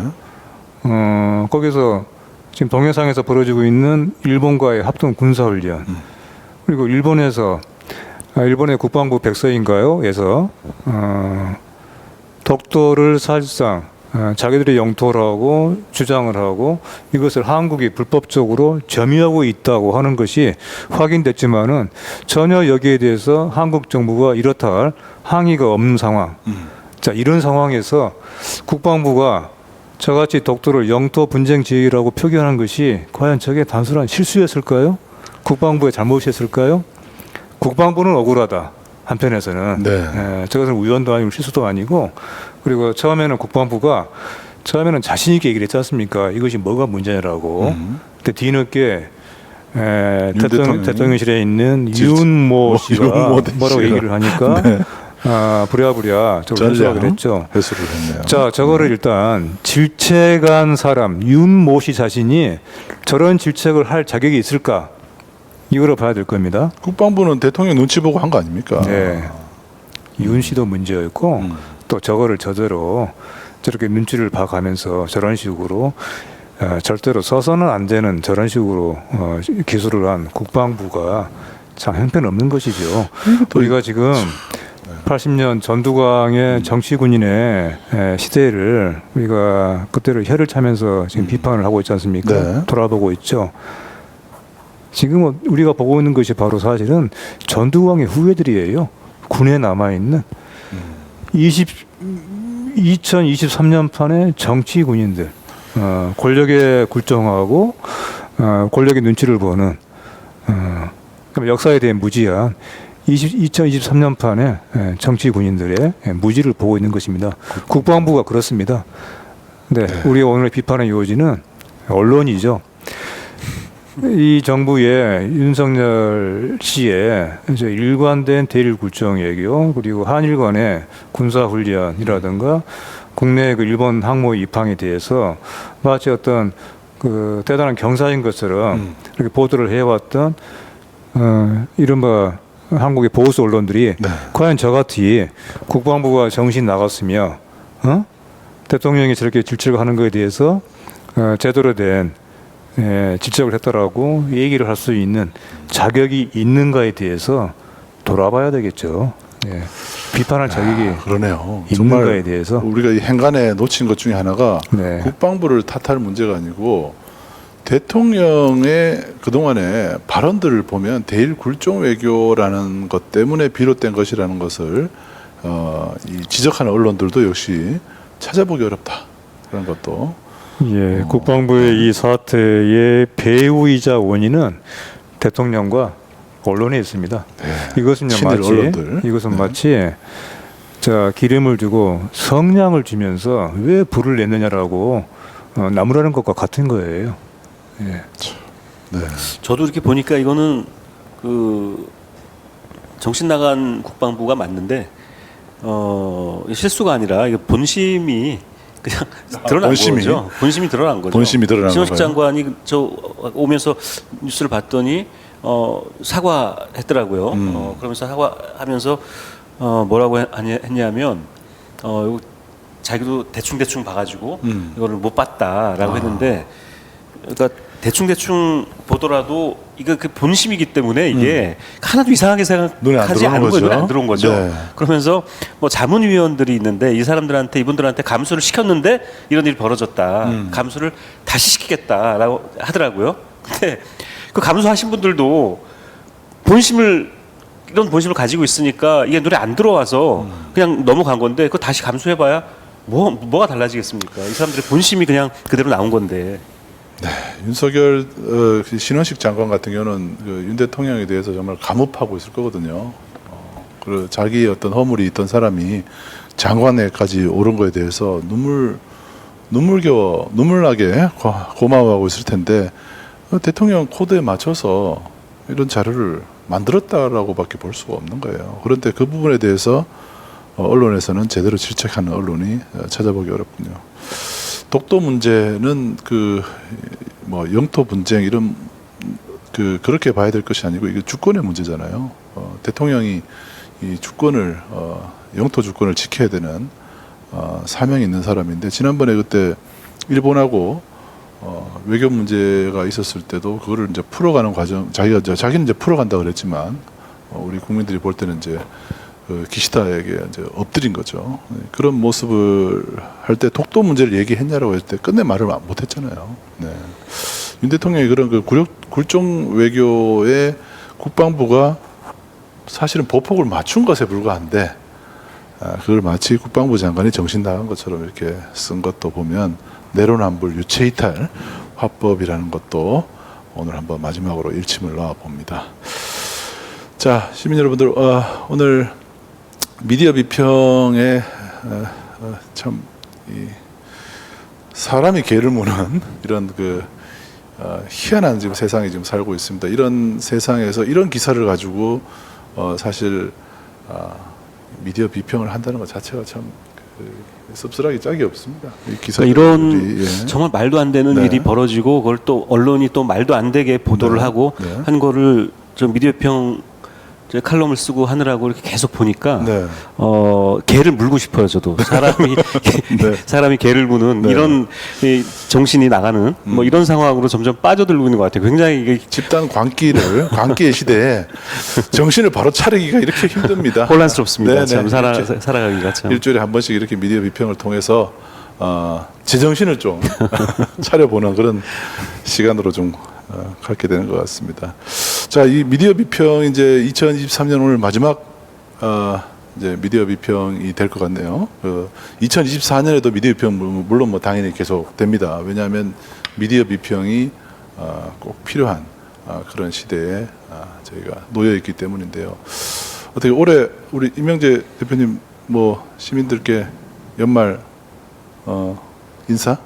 거기서 지금 동해상에서 벌어지고 있는 일본과의 합동 군사훈련 그리고 일본의 국방부 백서인가요?에서 독도를 사실상 자기들의 영토라고 주장을 하고 이것을 한국이 불법적으로 점유하고 있다고 하는 것이 확인됐지만은 전혀 여기에 대해서 한국 정부가 이렇다 할 항의가 없는 상황. 자, 이런 상황에서 국방부가 저같이 독도를 영토 분쟁 지역이라고 표기하는 것이 과연 저게 단순한 실수였을까요? 국방부의 잘못이었을까요? 국방부는 억울하다. 한편에서는 네. 저것은 우연도 아니고 실수도 아니고 그리고 처음에는 국방부가 자신 있게 얘기를 했지 않습니까? 이것이 뭐가 문제냐라고. 근데 뒤늦게 대통령실에 있는 윤모 씨가 뭐라고 얘기를 하니까 네. 부랴부랴 저걸 회수하기로 했죠. 회수를 했네요. 자, 저거를 일단 질책한 사람 윤모 씨 자신이 저런 질책을 할 자격이 있을까? 이거로 봐야 될 겁니다. 국방부는 대통령 눈치 보고 한 거 아닙니까? 네. 윤 씨도 문제였고 또 저거를 저대로 저렇게 눈치를 봐가면서 저런 식으로 절대로 서서는 안 되는 저런 식으로 기술을 한 국방부가 참 형편없는 것이죠. 우리가 지금 80년 전두광의 정치군인의 시대를 우리가 그때를 혀를 차면서 지금 비판을 하고 있지 않습니까? 네. 돌아보고 있죠. 지금 우리가 보고 있는 것이 바로 사실은 전두광의 후예들이에요. 군에 남아있는 2023년 판의 정치 군인들, 권력에 굴종하고 권력의 눈치를 보는 역사에 대한 무지한 2023년 판의 정치 군인들의 무지를 보고 있는 것입니다. 국방부가 그렇습니다. 네, 우리 오늘의 비판의 요지는 언론이죠. 이 정부의 윤석열 씨의 이제 일관된 대일 굴종 외교 그리고 한일 간의 군사 훈련이라든가 국내 그 일본 항모 입항에 대해서 마치 어떤 그 대단한 경사인 것처럼 이렇게 보도를 해왔던 이른바 한국의 보수 언론들이 네. 과연 저같이 국방부가 정신 나갔으며 대통령이 저렇게 질책을 하는 것에 대해서 제대로 된 질책을 했다라고 얘기를 할 수 있는 자격이 있는가에 대해서 돌아봐야 되겠죠. 예. 비판할 자격이 그러네요. 있는가에 대해서 우리가 이 행간에 놓친 것 중에 하나가 네. 국방부를 탓할 문제가 아니고 대통령의 그동안의 발언들을 보면 대일 굴종 외교라는 것 때문에 비롯된 것이라는 것을 이 지적하는 언론들도 역시 찾아보기 어렵다. 그런 것도 예, 국방부의 이 사태의 배후이자 원인은 대통령과 언론에 있습니다. 이것은 친일 마치 언론들. 이것은 네. 마치 자 기름을 주고 성냥을 주면서 왜 불을 냈느냐라고 나무라는 것과 같은 거예요. 예. 네. 저도 이렇게 보니까 이거는 그 정신 나간 국방부가 맞는데 실수가 아니라 이거 본심이 그냥 드러난 본심이? 거죠. 본심이 드러난 거죠. 본심이 드러난 신원식 거예요? 장관이 저 오면서 뉴스를 봤더니 사과했더라고요. 그러면서 사과하면서 뭐라고 했냐면 이거 자기도 대충 봐가지고 이거를 못 봤다라고 했는데, 그러니까 대충 보더라도 이거 그 본심이기 때문에 이게 하나도 이상하게 눈에 안 생각하지 들어오는 않은 거예요. 거죠. 눈에 안 들어온 거죠. 네. 그러면서 뭐 자문위원들이 있는데 이분들한테 감수를 시켰는데 이런 일이 벌어졌다. 감수를 다시 시키겠다라고 하더라고요. 근데 그 감수하신 분들도 이런 본심을 가지고 있으니까 이게 눈에 안 들어와서 그냥 넘어간 건데 그거 다시 감수해봐야 뭐가 달라지겠습니까? 이 사람들의 본심이 그냥 그대로 나온 건데. 윤석열 신원식 장관 같은 경우는 윤 대통령에 대해서 정말 감옥하고 있을 거거든요. 그리고 자기의 어떤 허물이 있던 사람이 장관에까지 오른 거에 대해서 눈물나게 고마워하고 있을 텐데 대통령 코드에 맞춰서 이런 자료를 만들었다라고밖에 볼 수가 없는 거예요. 그런데 그 부분에 대해서 언론에서는 제대로 질책하는 언론이 찾아보기 어렵군요. 독도 문제는 영토 분쟁 이런 그렇게 봐야 될 것이 아니고 이게 주권의 문제잖아요. 대통령이 이 주권을 영토 주권을 지켜야 되는 사명이 있는 사람인데 지난번에 그때 일본하고 외교 문제가 있었을 때도 그거를 이제 풀어가는 과정 자기는 이제 풀어간다 그랬지만 우리 국민들이 볼 때는 이제 기시다에게 이제 엎드린 거죠. 그런 모습을 할 때 독도 문제를 얘기했냐라고 했을 때 끝내 말을 못 했잖아요. 네. 윤 대통령이 그런 굴종 외교에 국방부가 사실은 보폭을 맞춘 것에 불과한데 그걸 마치 국방부 장관이 정신 나간 것처럼 이렇게 쓴 것도 보면 내로남불 유체이탈 화법이라는 것도 오늘 한번 마지막으로 일침을 놔 봅니다. 자, 시민 여러분들, 오늘 미디어 비평에 참 사람이 개를 무는 이런 희한한 지금 세상에 지금 살고 있습니다. 이런 세상에서 이런 기사를 가지고 사실 미디어 비평을 한다는 것 자체가 참 씁쓸하기 짝이 없습니다. 이 기사들이, 그러니까 이런 정말 말도 안 되는 네. 일이 벌어지고 그걸 또 언론이 또 말도 안 되게 보도를 네. 하고 네. 한 거를 저 미디어 평 칼럼을 쓰고 하느라고 이렇게 계속 보니까 네. 개를 물고 싶어요. 저도 사람이 네. 사람이 개를 무는 네. 이런 정신이 나가는 뭐 이런 상황으로 점점 빠져들고 있는 것 같아요. 굉장히 이게 집단 광기의 시대에 정신을 바로 차리기가 이렇게 힘듭니다. 혼란스럽습니다. 네, 참 네. 살아가기가 참. 일주일에 한 번씩 이렇게 미디어 비평을 통해서 제정신을 좀 차려보는 그런 시간으로 좀 갖게 되는 것 같습니다. 자, 이 미디어 비평 이제 2023년 오늘 마지막 이제 미디어 비평이 될 것 같네요. 2024년에도 미디어 비평 물론 뭐 당연히 계속 됩니다. 왜냐하면 미디어 비평이 꼭 필요한 그런 시대에 저희가 놓여 있기 때문인데요. 어떻게 올해 우리 임명재 대표님 뭐 시민들께 연말 인사라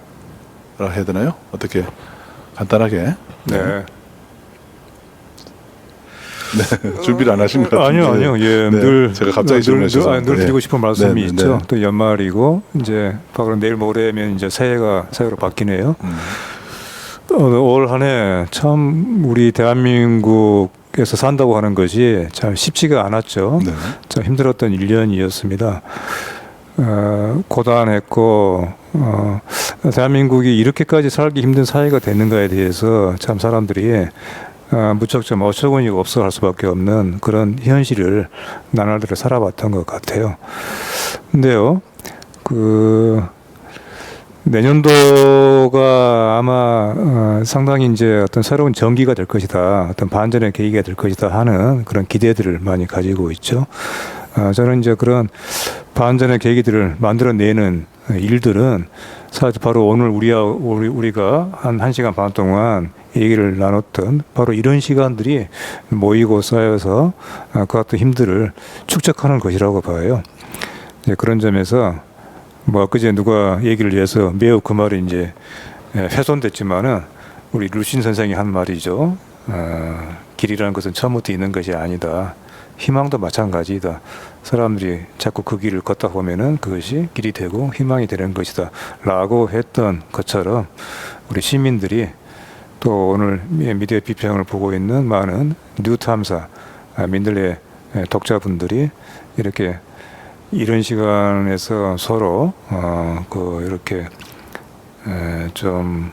해야 되나요? 어떻게 간단하게 네. 네, 준비를 안 하신 것 같은데. 아니요. 예, 네, 늘 제가 갑자기 질문하셔서 늘 드리고 싶은 말씀이 네, 네, 있죠. 네. 또 연말이고 이제 바로 내일 모레면 이제 새해로 바뀌네요. 올 한 해 참 우리 대한민국에서 산다고 하는 것이 참 쉽지가 않았죠. 네. 참 힘들었던 1년이었습니다. 고단했고 대한민국이 이렇게까지 살기 힘든 사회가 됐는가에 대해서 참 사람들이 무척 좀 어처구니가 없어 할 수밖에 없는 그런 현실을 나날들을 살아봤던 것 같아요. 근데요, 내년도가 아마 상당히 이제 어떤 새로운 전기가 될 것이다, 어떤 반전의 계기가 될 것이다 하는 그런 기대들을 많이 가지고 있죠. 저는 이제 그런 반전의 계기들을 만들어내는 일들은 사실 바로 오늘 우리가 한 1시간 반 동안 얘기를 나눴던 바로 이런 시간들이 모이고 쌓여서 그 같은 힘들을 축적하는 것이라고 봐요. 이제 그런 점에서 뭐 엊그제 누가 얘기를 해서 매우 그 말이 이제 훼손됐지만은 우리 루신 선생이 한 말이죠. 길이라는 것은 처음부터 있는 것이 아니다. 희망도 마찬가지이다. 사람들이 자꾸 그 길을 걷다 보면은 그것이 길이 되고 희망이 되는 것이다. 라고 했던 것처럼 우리 시민들이 또 오늘 미디어 비평을 보고 있는 많은 뉴탐사 민들레 독자분들이 이렇게 이런 시간에서 서로 이렇게 좀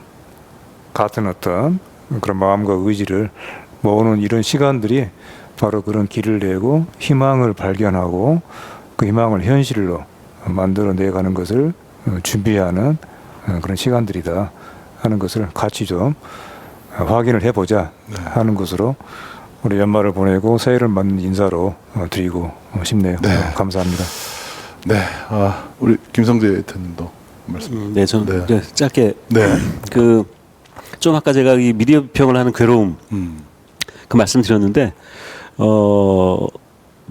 같은 어떤 그런 마음과 의지를 모으는 이런 시간들이 바로 그런 길을 내고 희망을 발견하고 그 희망을 현실로 만들어내가는 것을 준비하는 그런 시간들이다 하는 것을 같이 좀 확인을 해보자 하는 것으로 우리 연말을 보내고 새해를 맞는 인사로 드리고 싶네요. 네. 감사합니다. 네, 우리 김성재 의원님도 말씀. 네, 저는 네, 짧게 네. 좀 아까 제가 이 미디어 비평을 하는 괴로움 그 말씀 드렸는데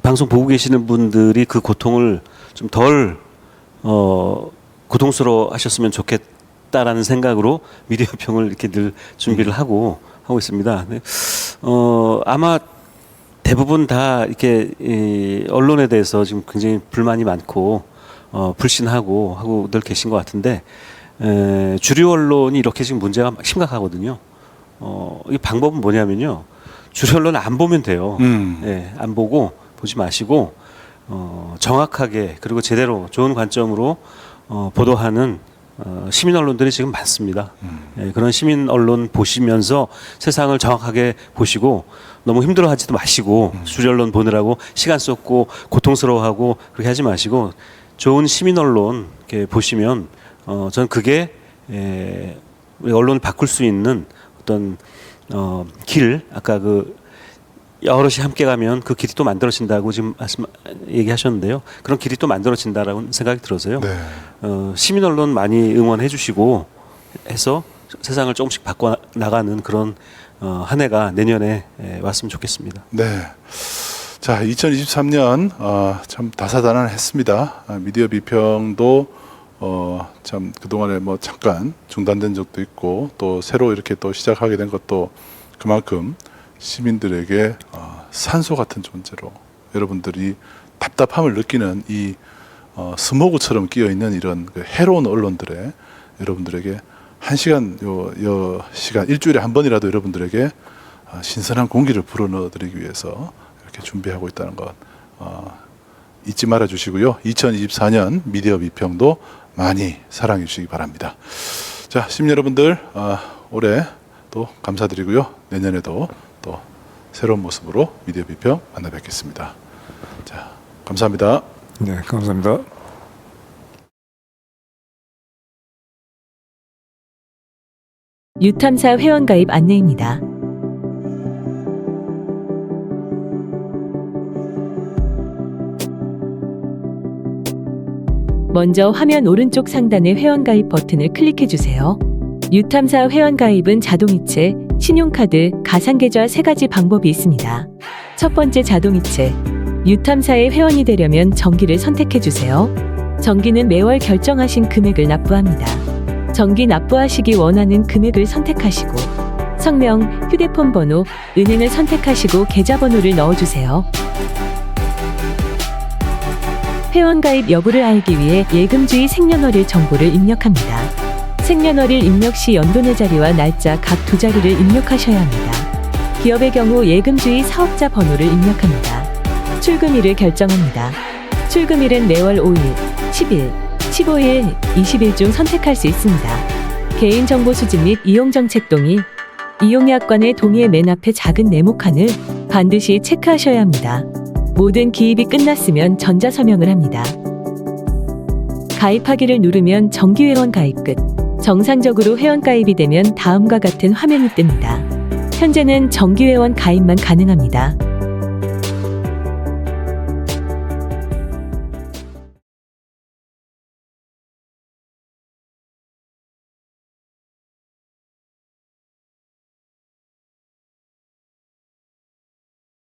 방송 보고 계시는 분들이 그 고통을 좀 덜 고통스러워 하셨으면 좋겠다라는 생각으로 미디어 비평을 이렇게 늘 준비를 하고 있습니다. 네. 아마 대부분 다 이렇게 언론에 대해서 지금 굉장히 불만이 많고 불신하고 하고 늘 계신 것 같은데 주류 언론이 이렇게 지금 문제가 심각하거든요. 이 방법은 뭐냐면요. 주류 언론 안 보면 돼요. 예, 안 보지 마시고 정확하게 그리고 제대로 좋은 관점으로 보도하는 시민 언론들이 지금 많습니다. 예, 그런 시민 언론 보시면서 세상을 정확하게 보시고 너무 힘들어하지도 마시고 주류 언론 보느라고 시간 쏟고 고통스러워하고 그렇게 하지 마시고 좋은 시민 언론 이렇게 보시면 저는 그게 우리 언론을 바꿀 수 있는 어떤 길 아까 여럿이 함께 가면 그 길이 또 만들어진다고 지금 얘기하셨는데요. 그런 길이 또 만들어진다라는 생각이 들어서요. 네. 시민 언론 많이 응원해 주시고 해서 세상을 조금씩 바꿔 나가는 그런 한 해가 내년에 왔으면 좋겠습니다. 네. 자, 2023년 참 다사다난했습니다. 미디어 비평도 참 그동안에 뭐 잠깐 중단된 적도 있고 또 새로 이렇게 또 시작하게 된 것도 그만큼 시민들에게 산소 같은 존재로 여러분들이 답답함을 느끼는 이 스모그처럼 끼어 있는 이런 해로운 언론들에 여러분들에게 한 시간 시간 일주일에 한 번이라도 여러분들에게 신선한 공기를 불어넣어드리기 위해서 이렇게 준비하고 있다는 것 잊지 말아 주시고요. 2024년 미디어 비평도 많이 사랑해 주시기 바랍니다. 자, 시민 여러분들 올해 또 감사드리고요. 내년에도 또 새로운 모습으로 미디어 비평 만나 뵙겠습니다. 자, 감사합니다. 네, 감사합니다. 유탐사 회원가입 안내입니다. 먼저 화면 오른쪽 상단의 회원가입 버튼을 클릭해주세요. 유탐사 회원가입은 자동이체, 신용카드, 가상계좌 3가지 방법이 있습니다. 첫 번째 자동이체. 유탐사의 회원이 되려면 정기를 선택해주세요. 정기는 매월 결정하신 금액을 납부합니다. 정기 납부하시기 원하는 금액을 선택하시고 성명, 휴대폰 번호, 은행을 선택하시고 계좌번호를 넣어주세요. 회원가입 여부를 알기 위해 예금주의 생년월일 정보를 입력합니다. 생년월일 입력 시 연도내 자리와 날짜 각 두 자리를 입력하셔야 합니다. 기업의 경우 예금주의 사업자 번호를 입력합니다. 출금일을 결정합니다. 출금일은 매월 5일, 10일, 15일, 20일 중 선택할 수 있습니다. 개인정보 수집 및 이용정책 동의, 이용약관의 동의의 맨 앞에 작은 네모칸을 반드시 체크하셔야 합니다. 모든 기입이 끝났으면 전자서명을 합니다. 가입하기를 누르면 정기회원 가입 끝. 정상적으로 회원가입이 되면 다음과 같은 화면이 뜹니다. 현재는 정기회원 가입만 가능합니다.